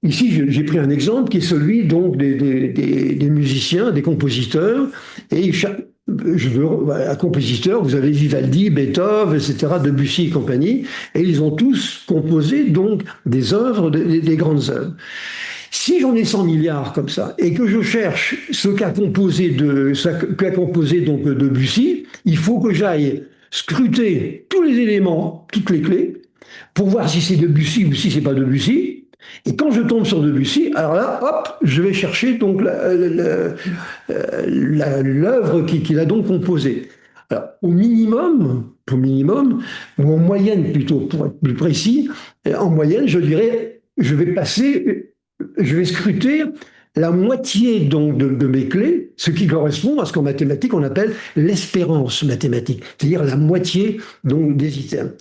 Ici, j'ai pris un exemple qui est celui donc des musiciens, des compositeurs, et un compositeur, vous avez Vivaldi, Beethoven, etc., Debussy et compagnie, et ils ont tous composé donc des œuvres, des grandes œuvres. Si j'en ai 100 milliards comme ça, et que je cherche ce qu'a composé donc Debussy, il faut que j'aille scruter tous les éléments, toutes les clés, pour voir si c'est Debussy ou si c'est pas Debussy. Et quand je tombe sur Debussy, alors là, hop, je vais chercher donc l'œuvre qu'il a donc composée. Alors, au minimum, ou en moyenne plutôt, pour être plus précis, en moyenne, je dirais, je vais scruter la moitié donc de mes clés, ce qui correspond à ce qu'en mathématiques on appelle l'espérance mathématique, c'est-à-dire la moitié donc des items.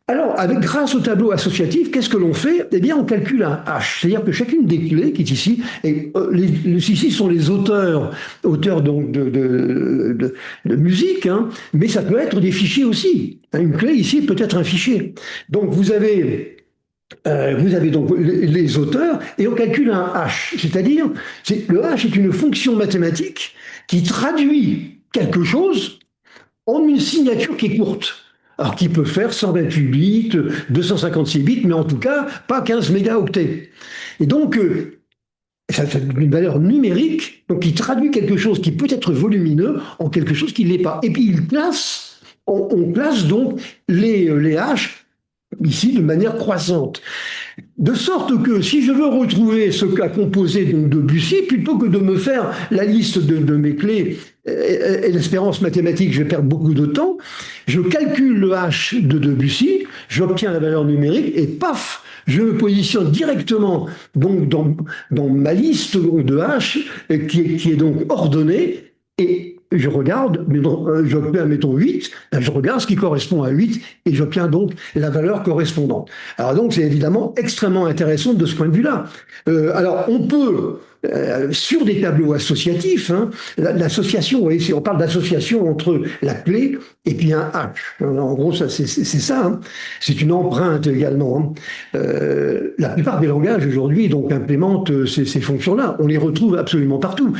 Alors, grâce au tableau associatif, qu'est-ce que l'on fait? Eh bien, on calcule un H, c'est-à-dire que chacune des clés qui est ici, et ici sont les auteurs donc de musique, hein, mais ça peut être des fichiers aussi. Une clé ici peut être un fichier. Donc, vous avez donc les auteurs et on calcule un H, c'est-à-dire le H est une fonction mathématique qui traduit quelque chose en une signature qui est courte. Alors qui peut faire 128 bits, 256 bits, mais en tout cas pas 15 mégaoctets. Et donc ça fait une valeur numérique, donc qui traduit quelque chose qui peut être volumineux en quelque chose qui ne l'est pas. Et puis on classe donc les H ici de manière croissante. De sorte que si je veux retrouver ce qu'a composé donc Debussy, plutôt que de me faire la liste de mes clés et l'espérance mathématique, je vais perdre beaucoup de temps, je calcule le H de Debussy, j'obtiens la valeur numérique et paf, je me positionne directement donc dans ma liste de H qui est donc ordonnée et je regarde, j'obtiens, mettons 8, je regarde ce qui correspond à 8 et j'obtiens donc la valeur correspondante. Alors donc c'est évidemment extrêmement intéressant de ce point de vue-là. Alors on peut, sur des tableaux associatifs, hein, l'association, vous voyez, si on parle d'association entre la clé et puis un H. En gros, c'est ça. Hein. C'est une empreinte également. Hein. La plupart des langages aujourd'hui donc implémentent ces fonctions-là. On les retrouve absolument partout.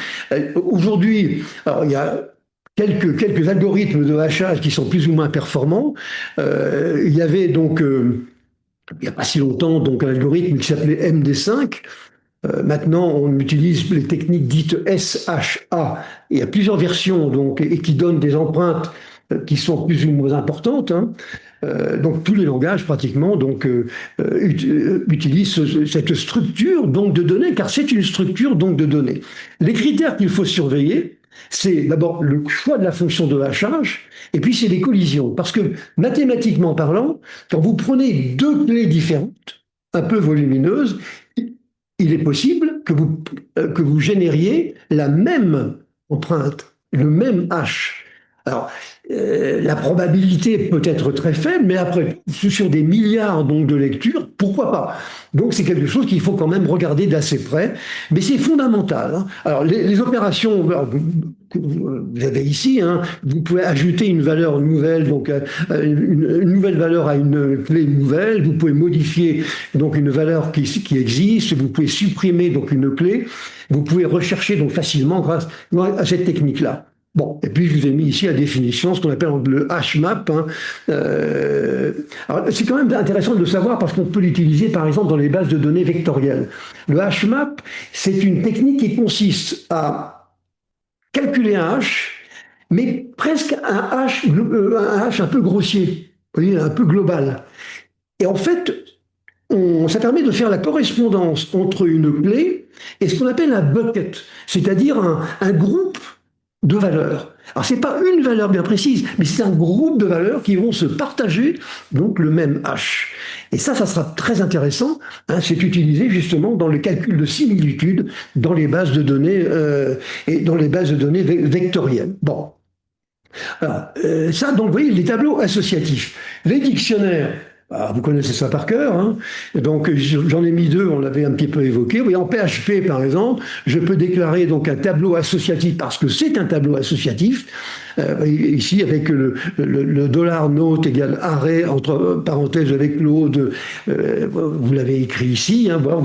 Aujourd'hui, alors il y a quelques algorithmes de hachage qui sont plus ou moins performants. Il y avait donc il n'y a pas si longtemps donc un algorithme qui s'appelait MD5. Maintenant, on utilise les techniques dites SHA. Il y a plusieurs versions donc et qui donnent des empreintes qui sont plus ou moins importantes. Hein. Donc tous les langages pratiquement donc utilisent cette structure donc de données, car c'est une structure donc de données. Les critères qu'il faut surveiller, c'est d'abord le choix de la fonction de hachage, et puis c'est les collisions, parce que mathématiquement parlant, quand vous prenez deux clés différentes, un peu volumineuses, il est possible que vous génériez la même empreinte, le même H. Alors, la probabilité peut être très faible, mais après, sur des milliards donc, de lectures, pourquoi pas? Donc c'est quelque chose qu'il faut quand même regarder d'assez près, mais c'est fondamental. Hein. Alors les opérations que vous avez ici, hein, vous pouvez ajouter une valeur nouvelle, donc une nouvelle valeur à une clé nouvelle, vous pouvez modifier donc une valeur qui existe, vous pouvez supprimer donc une clé, vous pouvez rechercher donc facilement grâce à cette technique-là. Bon, et puis je vous ai mis ici la définition, ce qu'on appelle le HMAP. Hein. Alors c'est quand même intéressant de le savoir parce qu'on peut l'utiliser par exemple dans les bases de données vectorielles. Le HMAP, c'est une technique qui consiste à calculer un H, mais presque un H un peu grossier, vous voyez, un peu global. Et en fait, ça permet de faire la correspondance entre une clé et ce qu'on appelle un bucket, c'est-à-dire un groupe de valeurs. Alors c'est pas une valeur bien précise, mais c'est un groupe de valeurs qui vont se partager donc le même H. Et ça sera très intéressant. Hein, c'est utilisé justement dans le calcul de similitude dans les bases de données et dans les bases de données vectorielles. Bon. Alors, ça, donc, vous voyez, les tableaux associatifs. Les dictionnaires, Ah, vous connaissez ça par cœur, hein. Donc j'en ai mis deux, on l'avait un petit peu évoqué. Oui, en PHP par exemple, je peux déclarer donc un tableau associatif parce que c'est un tableau associatif. Ici avec le dollar note égale arrêt entre parenthèses avec l'autre, vous l'avez écrit ici. Hein, voilà,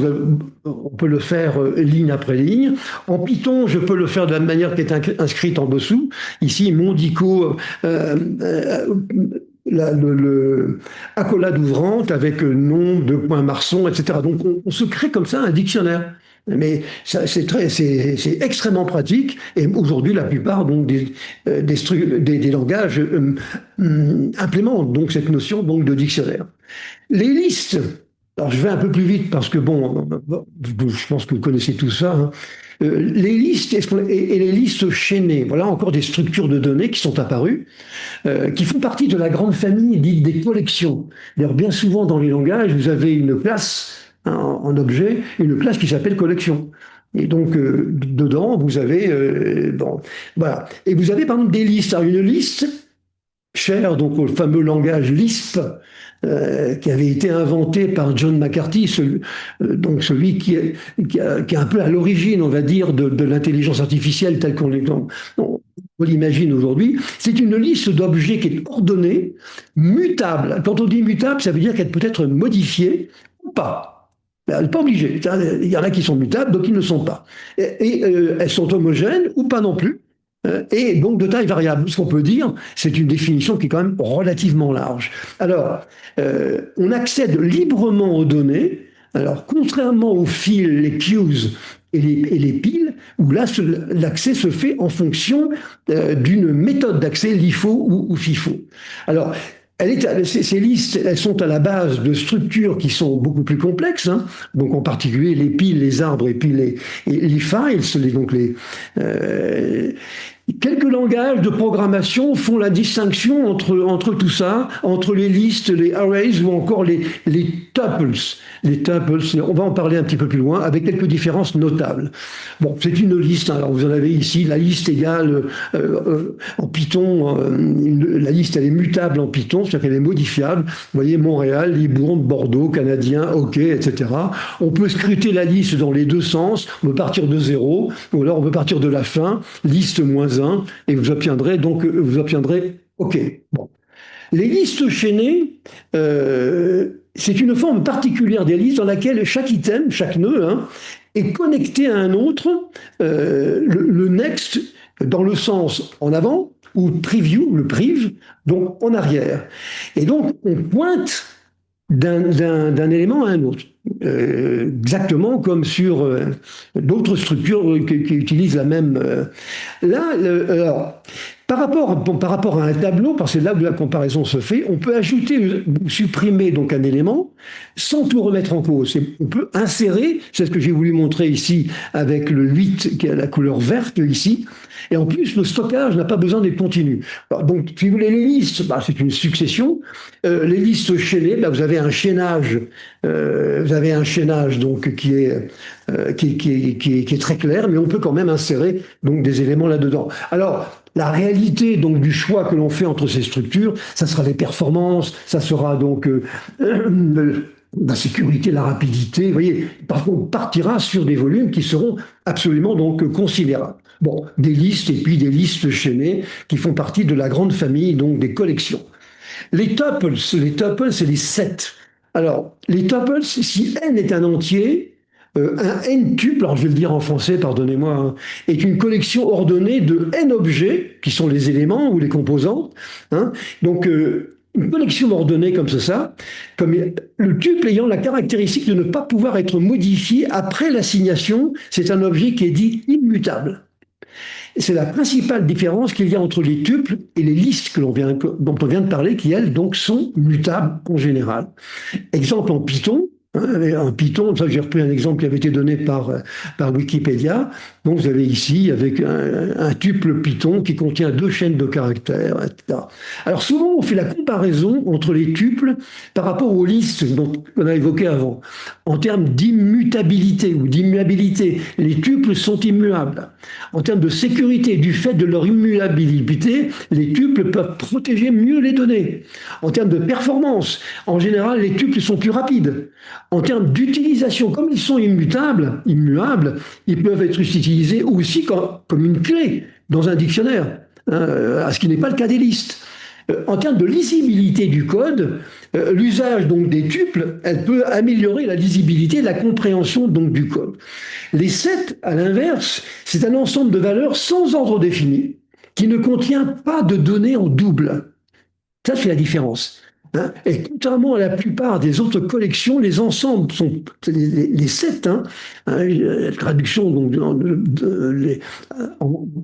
on peut le faire ligne après ligne. En Python, je peux le faire de la manière qui est inscrite en dessous. Ici, Mondico. Accolade ouvrante avec nom, deux points marçon, etc. Donc on se crée comme ça un dictionnaire. Mais c'est extrêmement pratique. Et aujourd'hui, la plupart donc, des langages implémentent donc cette notion donc, de dictionnaire. Les listes, alors je vais un peu plus vite parce que bon, je pense que vous connaissez tout ça. Hein. Les listes et les listes chaînées, voilà encore des structures de données qui sont apparues, qui font partie de la grande famille dite des collections. D'ailleurs, bien souvent dans les langages, vous avez une classe hein, en objet, une classe qui s'appelle collection. Et donc, dedans, vous avez... bon, voilà. Et vous avez par exemple des listes. Alors, une liste, chère donc au fameux langage Lisp, qui avait été inventé par John McCarthy, donc celui qui est un peu à l'origine, on va dire, de l'intelligence artificielle telle qu'on l'imagine aujourd'hui. C'est une liste d'objets qui est ordonnée, mutable. Quand on dit mutable, ça veut dire qu'elle peut être modifiée ou pas. Elle n'est pas obligée. Il y en a qui sont mutables, d'autres qui ne le sont pas. Et elles sont homogènes ou pas non plus. Et donc de taille variable. Ce qu'on peut dire, c'est une définition qui est quand même relativement large. Alors, on accède librement aux données. Alors, contrairement aux fils, les queues et les piles, où là, l'accès se fait en fonction d'une méthode d'accès, LIFO ou FIFO. Alors, ces listes, elles sont à la base de structures qui sont beaucoup plus complexes, hein. Donc en particulier les piles, les arbres et puis les files, donc quelques langages de programmation font la distinction entre tout ça, entre les listes, les arrays ou encore les tuples. Les tuples, on va en parler un petit peu plus loin, avec quelques différences notables. Bon, c'est une liste, hein. Alors vous en avez ici, la liste égale en Python, la liste elle est mutable en Python, c'est-à-dire qu'elle est modifiable. Vous voyez, Montréal, Libourne, Bordeaux, Canadien, OK, etc. On peut scruter la liste dans les deux sens, on peut partir de 0, ou alors on peut partir de la fin, liste -1, et vous obtiendrez OK. Bon. Les listes chaînées, c'est une forme particulière des listes dans laquelle chaque item, chaque nœud, hein, est connecté à un autre, le next dans le sens en avant, ou preview, le priv, donc en arrière. Et donc, on pointe d'un élément à un autre. Exactement comme sur d'autres structures qui utilisent la même... alors, par rapport à un tableau, parce que c'est là où la comparaison se fait, on peut ajouter ou supprimer donc un élément sans tout remettre en cause. On peut insérer, c'est ce que j'ai voulu montrer ici avec le 8 qui a la couleur verte ici, et en plus le stockage n'a pas besoin d'être continu. Alors, donc si vous voulez les listes, c'est une succession. Les listes chaînées, vous avez un chaînage, donc qui est très clair, mais on peut quand même insérer donc des éléments là-dedans. Alors la réalité donc du choix que l'on fait entre ces structures, ça sera les performances, ça sera donc la sécurité, la rapidité. Vous voyez, par contre, on partira sur des volumes qui seront absolument donc considérables. Bon, des listes et puis des listes chaînées qui font partie de la grande famille donc des collections. Les tuples, c'est les sets. Alors, les tuples, si n est un entier, un n-tuple, alors je vais le dire en français, pardonnez-moi, hein, est une collection ordonnée de n objets, qui sont les éléments ou les composantes. Hein. Donc, une collection ordonnée comme ça, comme le tuple ayant la caractéristique de ne pas pouvoir être modifié après l'assignation, c'est un objet qui est dit immutable. C'est la principale différence qu'il y a entre les tuples et les listes dont on vient de parler, qui, elles, donc, sont mutables en général. Exemple en Python, Un Python, ça j'ai repris un exemple qui avait été donné par Wikipédia. Donc vous avez ici avec un tuple Python qui contient 2 chaînes de caractères, etc. Alors souvent on fait la comparaison entre les tuples par rapport aux listes qu'on a évoquées avant. En termes d'immutabilité ou d'immuabilité, les tuples sont immuables. En termes de sécurité, du fait de leur immuabilité, les tuples peuvent protéger mieux les données. En termes de performance, en général, les tuples sont plus rapides. En termes d'utilisation, comme ils sont immuables, ils peuvent être utilisés aussi comme une clé dans un dictionnaire, hein, ce qui n'est pas le cas des listes. En termes de lisibilité du code, l'usage donc des tuples, elle peut améliorer la lisibilité et la compréhension donc du code. Les sets, à l'inverse, c'est un ensemble de valeurs sans ordre défini qui ne contient pas de données en double. Ça, c'est la différence. Hein. Et contrairement à la plupart des autres collections, les ensembles sont les sets, la traduction donc,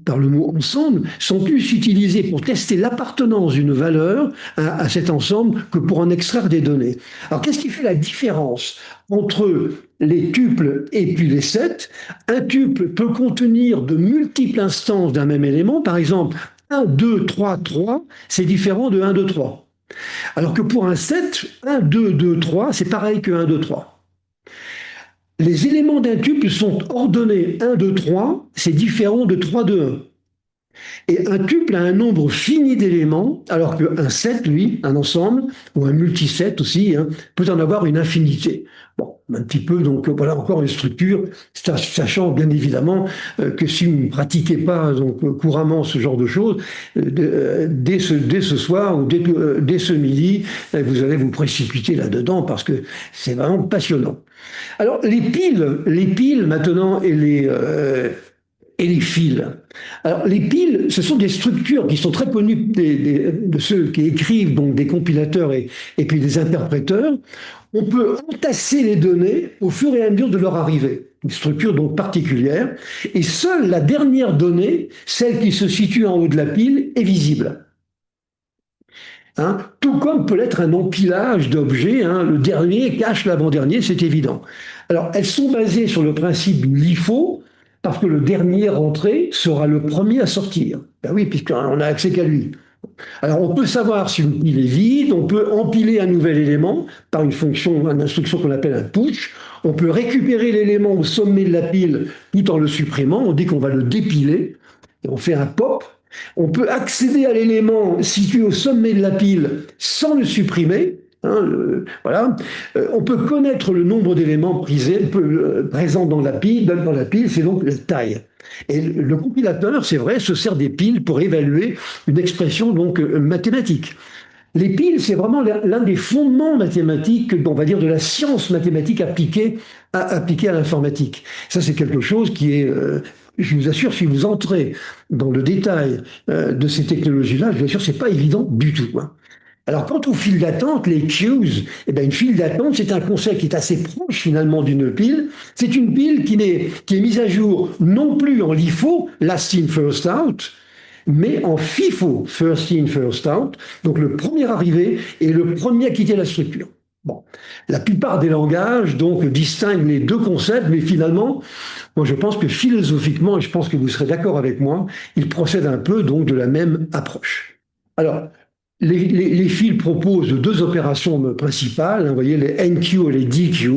par le mot ensemble, sont plus utilisés pour tester l'appartenance d'une valeur à cet ensemble que pour en extraire des données. Alors, qu'est-ce qui fait la différence entre les tuples et puis les sets? Un tuple peut contenir de multiples instances d'un même élément. Par exemple, 1, 2, 3, 3, c'est différent de 1, 2, 3. Alors que pour un set, 1, 2, 2, 3, c'est pareil que 1, 2, 3. Les éléments d'un tuple sont ordonnés 1, 2, 3, c'est différent de 3, 2, 1. Et un tuple a un nombre fini d'éléments, alors qu'un set, lui, un ensemble, ou un multiset aussi, peut en avoir une infinité. Bon, un petit peu, donc voilà encore une structure, sachant bien évidemment que si vous ne pratiquez pas donc, couramment ce genre de choses, dès ce soir ou dès ce midi, vous allez vous précipiter là-dedans parce que c'est vraiment passionnant. Alors les piles maintenant et les fils. Alors, les piles, ce sont des structures qui sont très connues de ceux qui écrivent, donc des compilateurs et puis des interpréteurs. On peut entasser les données au fur et à mesure de leur arrivée. Une structure donc particulière. Et seule la dernière donnée, celle qui se situe en haut de la pile, est visible. Tout comme peut l'être un empilage d'objets. Le dernier cache l'avant-dernier, c'est évident. Alors, elles sont basées sur le principe du LIFO, parce que le dernier rentré sera le premier à sortir. Ben oui, puisqu'on n'a accès qu'à lui. Alors on peut savoir si une pile est vide, on peut empiler un nouvel élément par une instruction qu'on appelle un push. On peut récupérer l'élément au sommet de la pile tout en le supprimant. On dit qu'on va le dépiler et on fait un pop. On peut accéder à l'élément situé au sommet de la pile sans le supprimer. Voilà. On peut connaître le nombre d'éléments présents dans la pile, c'est donc la taille. Et le compilateur, c'est vrai, se sert des piles pour évaluer une expression donc mathématique. Les piles, c'est vraiment l'un des fondements mathématiques, on va dire, de la science mathématique appliquée à l'informatique. Ça, c'est quelque chose qui est je vous assure, si vous entrez dans le détail de ces technologies-là, je vous assure, c'est pas évident du tout. Alors, quant aux files d'attente, les queues, une file d'attente, c'est un concept qui est assez proche finalement d'une pile. C'est une pile qui est mise à jour non plus en LIFO, last in, first out, mais en FIFO, first in, first out. Donc, le premier arrivé et le premier à quitter la structure. Bon, la plupart des langages donc distinguent les deux concepts, mais finalement, moi je pense que philosophiquement, et je pense que vous serez d'accord avec moi, ils procèdent un peu donc de la même approche. Alors, les fils proposent deux opérations principales, vous voyez, les NQ et les DQ.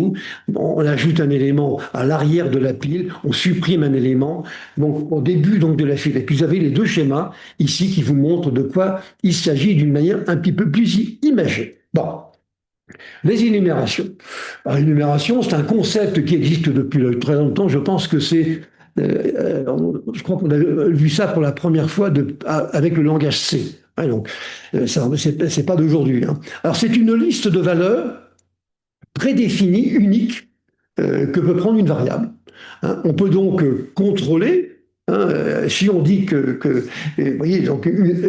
On ajoute un élément à l'arrière de la pile, on supprime un élément donc, au début donc, de la file. Et puis vous avez les deux schémas ici qui vous montrent de quoi il s'agit d'une manière un petit peu plus imagée. Bon. Les énumérations. L'énumération, c'est un concept qui existe depuis très longtemps. Je pense que je crois qu'on a vu ça pour la première fois avec le langage C. Donc, c'est pas d'aujourd'hui. Alors, c'est une liste de valeurs prédéfinies, uniques, que peut prendre une variable. On peut donc contrôler. Si on dit que vous voyez, donc une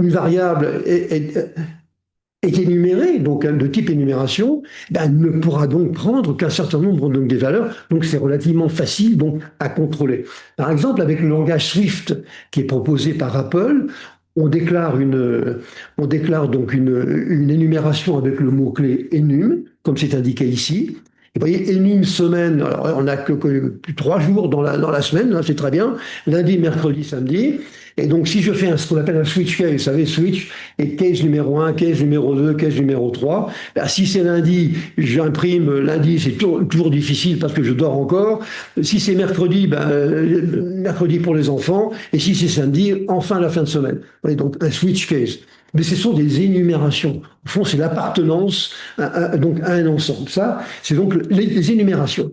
variable est énumérée, donc de type énumération, ne pourra donc prendre qu'un certain nombre donc, des valeurs. Donc c'est relativement facile donc, à contrôler. Par exemple, avec le langage Swift qui est proposé par Apple, on déclare donc une énumération avec le mot-clé enum, comme c'est indiqué ici. Et vous voyez, une semaine, alors on n'a que 3 jours dans la semaine, là, c'est très bien, lundi, mercredi, samedi. Et donc, si je fais ce qu'on appelle un switch case, vous savez, switch et case numéro 1, case numéro 2, case numéro 3, ben, si c'est lundi, j'imprime, lundi, c'est toujours difficile parce que je dors encore. Si c'est mercredi, ben, mercredi pour les enfants. Et si c'est samedi, enfin la fin de semaine. Vous voyez, donc un switch case. Mais ce sont des énumérations. Au fond, c'est l'appartenance donc à un ensemble. Ça, c'est donc les énumérations.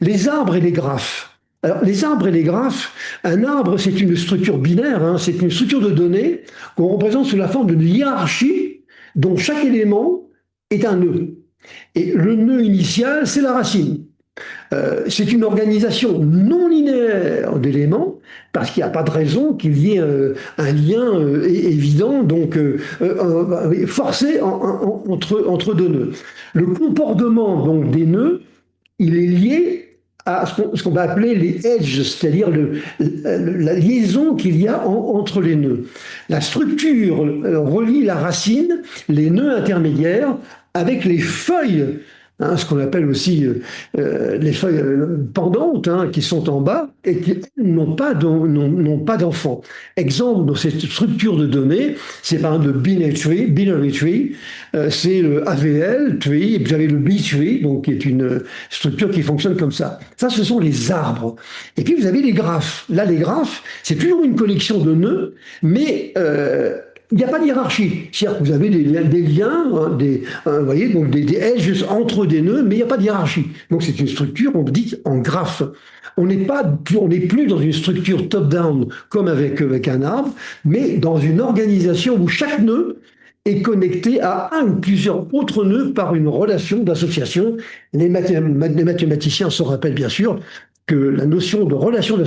Les arbres et les graphes. Alors, les arbres et les graphes, un arbre, c'est une structure binaire, hein, c'est une structure de données qu'on représente sous la forme d'une hiérarchie dont chaque élément est un nœud. Et le nœud initial, c'est la racine. C'est une organisation non linéaire d'éléments, parce qu'il n'y a pas de raison qu'il y ait un lien évident, donc forcé entre deux nœuds. Le comportement donc, des nœuds, il est lié à ce qu'on va appeler les edges, c'est-à-dire la liaison qu'il y a entre les nœuds. La structure relie la racine, les nœuds intermédiaires, avec les feuilles, hein, ce qu'on appelle aussi les feuilles pendantes, hein, qui sont en bas et qui n'ont pas d'enfants. Exemple dans cette structure de données, c'est par exemple le binary tree, c'est le AVL tree, et puis vous avez le B-tree, donc qui est une structure qui fonctionne comme ça. Ça, ce sont les arbres. Et puis vous avez les graphes. Là, les graphes, c'est toujours une collection de nœuds, mais il n'y a pas de hiérarchie. C'est-à-dire que vous avez des liens, hein, vous voyez, donc des edges entre des nœuds, mais il n'y a pas de hiérarchie. Donc c'est une structure, on dit, en graphe. On n'est plus dans une structure top-down comme avec un arbre, mais dans une organisation où chaque nœud est connecté à un ou plusieurs autres nœuds par une relation d'association. Les mathématiciens se rappellent bien sûr que la notion de relation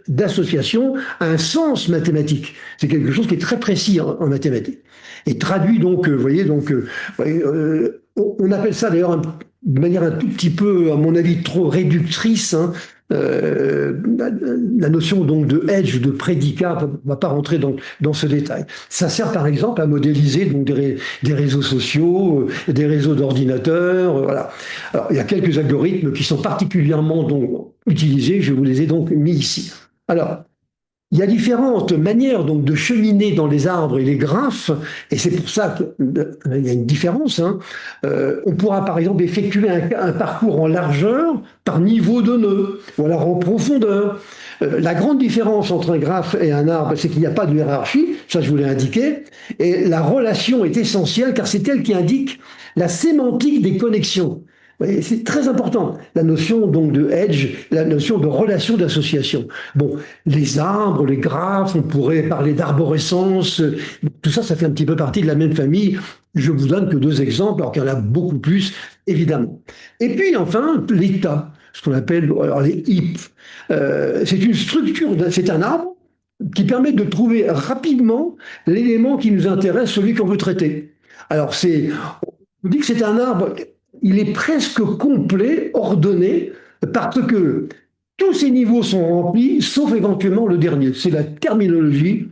d'association a un sens mathématique. C'est quelque chose qui est très précis en mathématiques. Et traduit donc, vous voyez, donc, on appelle ça d'ailleurs de manière un tout petit peu, à mon avis, trop réductrice, hein, la notion donc de edge, de prédicat, on ne va pas rentrer dans ce détail. Ça sert par exemple à modéliser donc des réseaux sociaux, des réseaux d'ordinateurs, voilà. Alors, il y a quelques algorithmes qui sont particulièrement donc utilisés, je vous les ai donc mis ici. Alors, il y a différentes manières donc de cheminer dans les arbres et les graphes, et c'est pour ça qu'il y a une différence. Hein. On pourra par exemple effectuer un parcours en largeur par niveau de nœud, ou alors en profondeur. La grande différence entre un graphe et un arbre, c'est qu'il n'y a pas de hiérarchie, ça je vous l'ai indiqué, et la relation est essentielle car c'est elle qui indique la sémantique des connexions. C'est très important, la notion donc de edge, la notion de relation d'association. Bon, les arbres, les graphes, on pourrait parler d'arborescence, tout ça, ça fait un petit peu partie de la même famille. Je vous donne que 2 exemples, alors qu'il y en a beaucoup plus, évidemment. Et puis enfin, l'état, ce qu'on appelle alors, les heaps. C'est une structure, c'est un arbre qui permet de trouver rapidement l'élément qui nous intéresse, celui qu'on veut traiter. Alors, on dit que c'est un arbre, il est presque complet, ordonné, parce que tous ces niveaux sont remplis, sauf éventuellement le dernier. C'est la terminologie,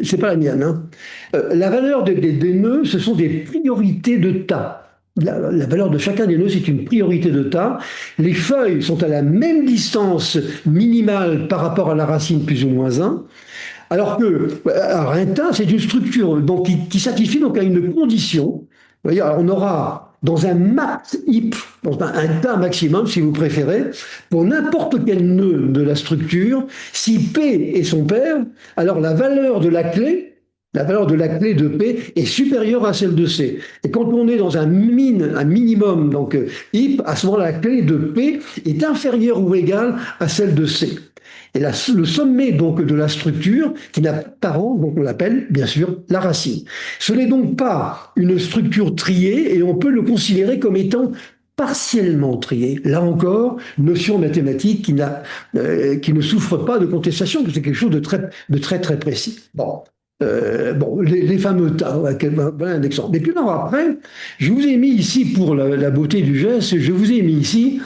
c'est pas la mienne. Hein. La valeur des nœuds, ce sont des priorités de tas. La valeur de chacun des nœuds, c'est une priorité de tas. Les feuilles sont à la même distance minimale par rapport à la racine plus ou moins 1. Alors que un tas, c'est une structure donc, qui satisfait donc à une condition. Vous voyez, alors on aura dans un max heap, dans un tas maximum si vous préférez, pour n'importe quel nœud de la structure, si P est son pair, alors la valeur de la clé de P est supérieure à celle de C. Et quand on est dans un minimum, donc heap, à ce moment-là, la clé de P est inférieure ou égale à celle de C. Et le sommet donc de la structure, qui n'a pas de parent, donc on l'appelle bien sûr la racine. Ce n'est donc pas une structure triée et on peut le considérer comme étant partiellement trié. Là encore, notion mathématique qui ne souffre pas de contestation, que c'est quelque chose de très très précis. Bon. Les fameux tas, voilà un exemple. Et puis alors après, je vous ai mis ici, pour la beauté du geste, je vous ai mis ici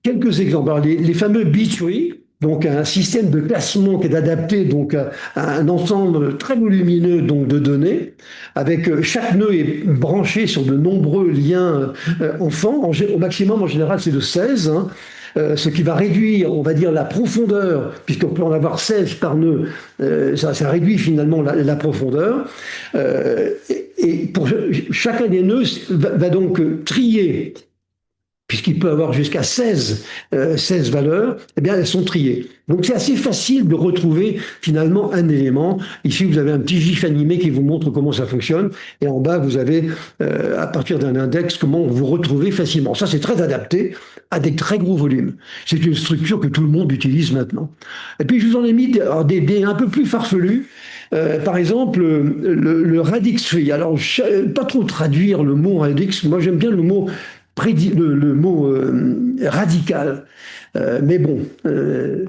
quelques exemples. Alors, les fameux B-tree, donc un système de classement qui est adapté donc à un ensemble très volumineux donc de données, avec chaque nœud est branché sur de nombreux liens enfants. Au maximum, en général, c'est de 16. Hein. Ce qui va réduire, on va dire, la profondeur, puisqu'on peut en avoir 16 par nœud, ça réduit finalement la profondeur. Et pour chacun des nœuds va donc trier, puisqu'il peut avoir jusqu'à 16 valeurs, eh bien elles sont triées. Donc c'est assez facile de retrouver finalement un élément. Ici vous avez un petit gif animé qui vous montre comment ça fonctionne, et en bas vous avez à partir d'un index comment vous retrouvez facilement. Ça c'est très adapté à des très gros volumes. C'est une structure que tout le monde utilise maintenant. Et puis je vous en ai mis des un peu plus farfelus. Par exemple, le radix tree. Alors, pas trop traduire le mot radix. Moi, j'aime bien le mot radical. Mais bon, le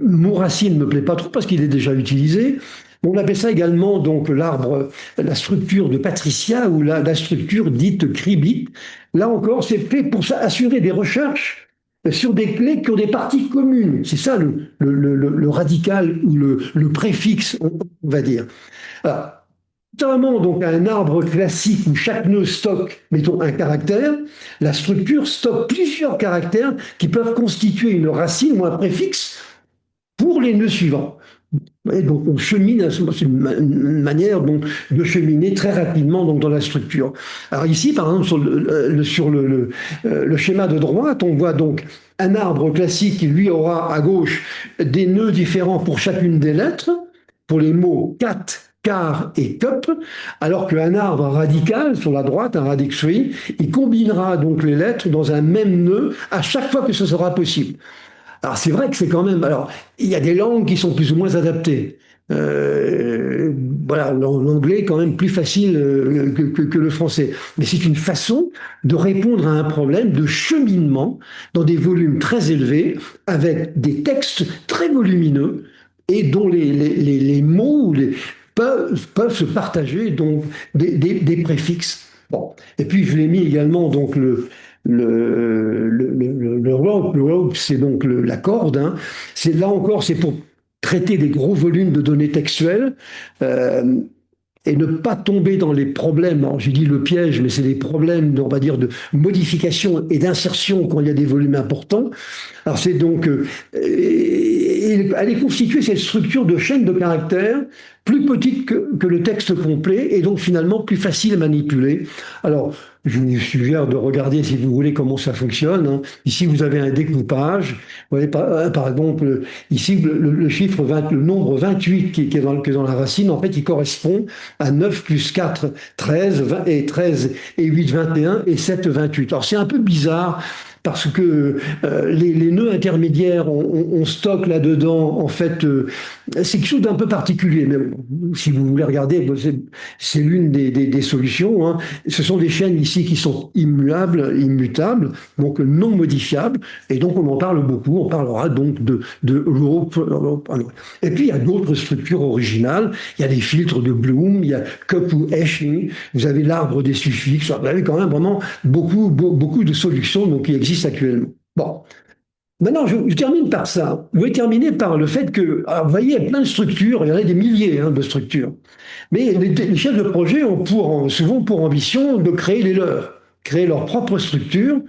mot racine ne me plaît pas trop parce qu'il est déjà utilisé. On appelle ça également donc l'arbre, la structure de Patricia ou la structure dite Kribit. Là encore, c'est fait pour assurer des recherches sur des clés qui ont des parties communes. C'est ça le radical ou le préfixe, on va dire. Alors, contrairement donc à un arbre classique où chaque nœud stocke, mettons, un caractère, la structure stocke plusieurs caractères qui peuvent constituer une racine ou un préfixe pour les nœuds suivants. Et donc on chemine, c'est une manière donc, de cheminer très rapidement donc, dans la structure. Alors ici, par exemple, sur le schéma de droite, on voit donc un arbre classique qui lui aura à gauche des nœuds différents pour chacune des lettres, pour les mots cat, car et cup, alors qu'un arbre radical sur la droite, un radix tree, il combinera donc les lettres dans un même nœud à chaque fois que ce sera possible. Alors c'est vrai que c'est quand même... Alors, il y a des langues qui sont plus ou moins adaptées. Voilà, l'anglais est quand même plus facile que le français. Mais c'est une façon de répondre à un problème de cheminement dans des volumes très élevés, avec des textes très volumineux, et dont les mots peuvent se partager donc des préfixes. Bon. Et puis je l'ai mis également donc le rope, c'est donc la corde. Hein. C'est là encore, c'est pour traiter des gros volumes de données textuelles et ne pas tomber dans les problèmes. J'ai dit le piège, mais c'est des problèmes, on va dire, de modification et d'insertion quand il y a des volumes importants. Alors c'est donc, elle est constituée cette structure de chaîne de caractères plus petite que le texte complet et donc finalement plus facile à manipuler. Alors, je vous suggère de regarder, si vous voulez, comment ça fonctionne. Hein. Ici, vous avez un découpage. Vous voyez, par exemple, ici, le chiffre le nombre 28 qui est dans la racine, en fait, il correspond à 9 plus 4, 13, 20, et 13 et 8, 21 et 7, 28. Alors, c'est un peu bizarre parce que les nœuds intermédiaires, on stocke là-dedans, en fait, c'est quelque chose d'un peu particulier. Mais si vous voulez regarder, c'est l'une des solutions. Hein. Ce sont des chaînes ici qui sont immutables, donc non modifiables, et donc on en parle beaucoup. On parlera donc de rope. Et puis il y a d'autres structures originales. Il y a des filtres de Bloom, il y a cup ou hashing. Vous avez l'arbre des suffixes. Vous avez quand même vraiment beaucoup de solutions donc, qui existent actuellement. Bon. Maintenant, je termine par ça. Je vais terminer par le fait que, alors, vous voyez, il y a plein de structures, il y en a des milliers de structures. Mais les chefs de projet ont souvent pour ambition de créer les leurs, créer leur propre structure.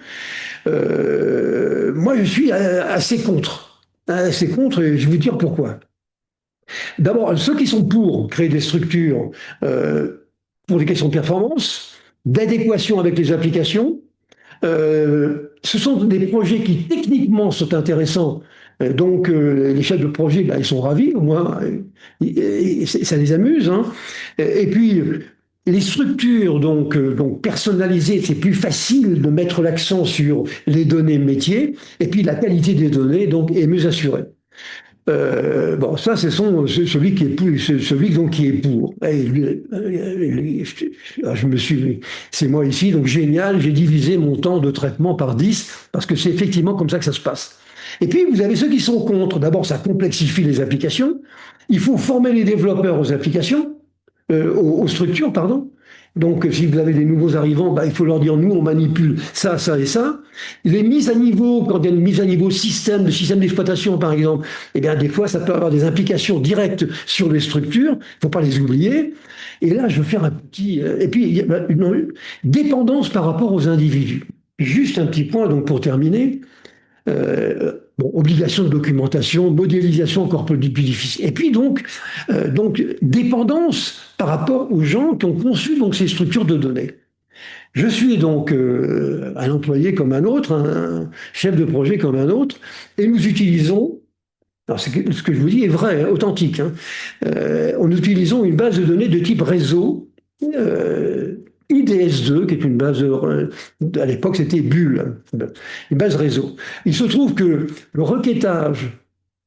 Moi, je suis assez contre. Assez contre, et je vais vous dire pourquoi. D'abord, ceux qui sont pour créer des structures pour des questions de performance, d'adéquation avec les applications, ce sont des projets qui techniquement sont intéressants. Donc les chefs de projet, ils sont ravis, au moins, ça les amuse. Hein. Et puis les structures donc personnalisées, c'est plus facile de mettre l'accent sur les données métiers. Et puis la qualité des données donc est mieux assurée. Bon, ça, c'est celui qui est qui est pour. C'est moi ici, donc génial, j'ai divisé mon temps de traitement par 10, parce que c'est effectivement comme ça que ça se passe. Et puis, vous avez ceux qui sont contre. D'abord, ça complexifie les applications. Il faut former les développeurs aux applications. aux structures, pardon. Donc, si vous avez des nouveaux arrivants, bah, il faut leur dire, nous, on manipule ça, ça et ça. Les mises à niveau, quand il y a une mise à niveau système, de système d'exploitation, par exemple, eh bien, des fois, ça peut avoir des implications directes sur les structures. Il ne faut pas les oublier. Et là, je veux faire un petit... et puis, il y a une dépendance par rapport aux individus. Juste un petit point, donc, pour terminer. Bon, obligation de documentation, modélisation encore plus difficile. Et puis donc dépendance par rapport aux gens qui ont conçu donc ces structures de données. Je suis donc un employé comme un autre, un chef de projet comme un autre, et nous utilisons, alors ce que je vous dis est vrai, hein, authentique, hein, nous utilisons une base de données de type réseau, IDS2, qui est une base, à l'époque c'était Bull, une base réseau. Il se trouve que le requêtage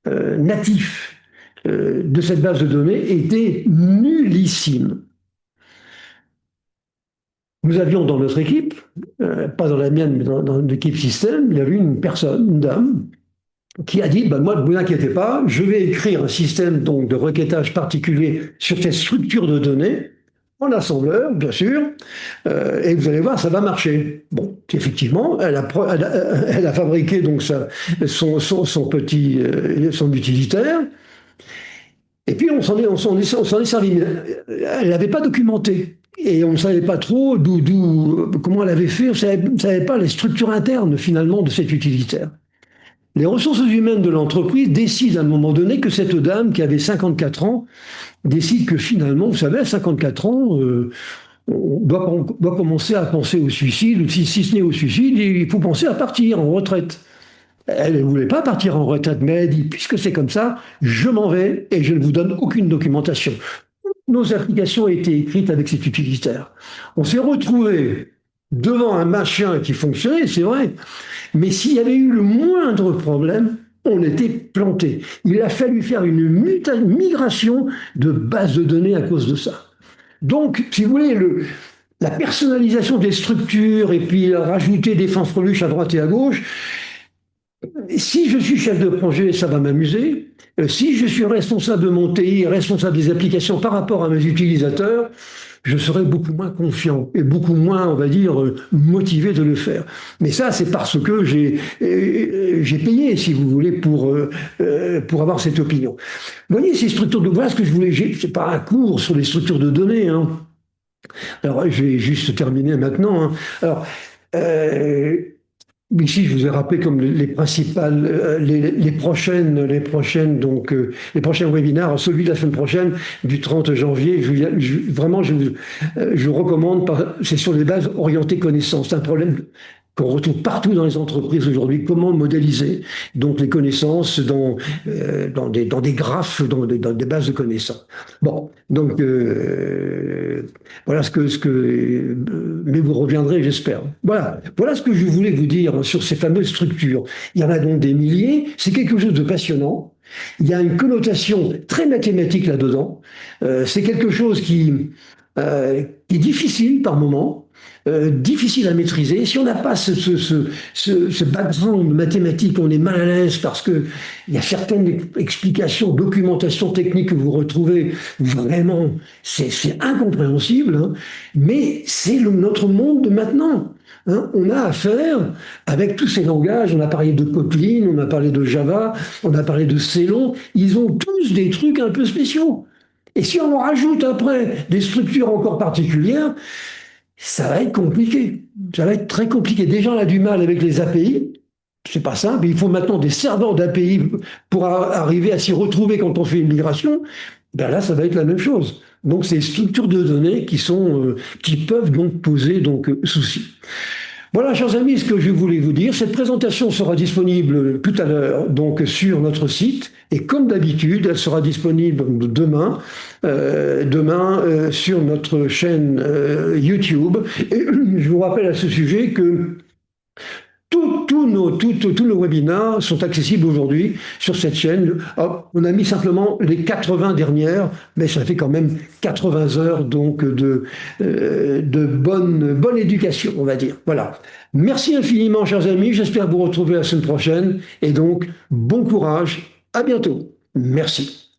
natif de cette base de données était nullissime. Nous avions dans notre équipe, pas dans la mienne, mais dans l'équipe système, il y avait une personne, une dame, qui a dit, ben moi, ne vous inquiétez pas, je vais écrire un système donc, de requêtage particulier sur cette structure de données, en assembleur, bien sûr, et vous allez voir, ça va marcher. Bon, effectivement, elle a fabriqué donc son utilitaire, et puis on s'en est servi. Elle n'avait pas documenté. Et on ne savait pas trop comment elle avait fait, on ne savait pas les structures internes finalement de cet utilitaire. Les ressources humaines de l'entreprise décident à un moment donné que cette dame qui avait 54 ans décide que finalement, vous savez, à 54 ans, on doit commencer à penser au suicide, ou si ce n'est au suicide, il faut penser à partir en retraite. Elle ne voulait pas partir en retraite, mais elle dit, puisque c'est comme ça, je m'en vais et je ne vous donne aucune documentation. Nos applications étaient écrites avec cet utilitaire. On s'est retrouvé devant un machin qui fonctionnait, c'est vrai, mais s'il y avait eu le moindre problème, on était planté. Il a fallu faire une migration de base de données à cause de ça. Donc, si vous voulez, la personnalisation des structures et puis rajouter des fanfreluches à droite et à gauche, si je suis chef de projet, ça va m'amuser. Si je suis responsable de mon TI, responsable des applications par rapport à mes utilisateurs, je serai beaucoup moins confiant et beaucoup moins, on va dire, motivé de le faire. Mais ça, c'est parce que j'ai payé, si vous voulez, pour avoir cette opinion. Vous voyez, ces structures de... Voilà ce que je voulais... C'est pas un cours sur les structures de données. Hein. Alors, je vais juste terminer maintenant. Hein. Alors... ici, je vous ai rappelé comme les principales, les prochaines, donc les prochains webinaires. Celui de la semaine prochaine, du 30 janvier, vraiment, je vous recommande. C'est sur des bases orientées connaissances. C'est un problème qu'on retrouve partout dans les entreprises aujourd'hui. Comment modéliser donc les connaissances dans des graphes, dans des bases de connaissances. Bon, donc voilà mais vous reviendrez, j'espère. Voilà ce que je voulais vous dire sur ces fameuses structures. Il y en a donc des milliers. C'est quelque chose de passionnant. Il y a une connotation très mathématique là-dedans. C'est quelque chose qui est difficile par moments. Difficile à maîtriser. Si on n'a pas ce background mathématique, on est mal à l'aise parce que il y a certaines explications, documentation technique que vous retrouvez, vraiment, c'est incompréhensible, hein, mais c'est notre monde de maintenant. Hein. On a affaire avec tous ces langages, on a parlé de Kotlin, on a parlé de Java, on a parlé de Célon, ils ont tous des trucs un peu spéciaux. Et si on en rajoute après des structures encore particulières, ça va être compliqué. Ça va être très compliqué. Déjà, on a du mal avec les API. C'est pas simple. Il faut maintenant des serveurs d'API pour arriver à s'y retrouver quand on fait une migration. Ben là, ça va être la même chose. Donc, c'est les structures de données qui peuvent donc poser souci. Voilà, chers amis, ce que je voulais vous dire. Cette présentation sera disponible tout à l'heure donc sur notre site. Et comme d'habitude, elle sera disponible demain, sur notre chaîne YouTube. Et je vous rappelle à ce sujet que tous nos webinaires sont accessibles aujourd'hui sur cette chaîne. On a mis simplement les 80 dernières, mais ça fait quand même 80 heures donc de bonne éducation, on va dire. Voilà. Merci infiniment, chers amis. J'espère vous retrouver la semaine prochaine. Et donc, bon courage. À bientôt. Merci.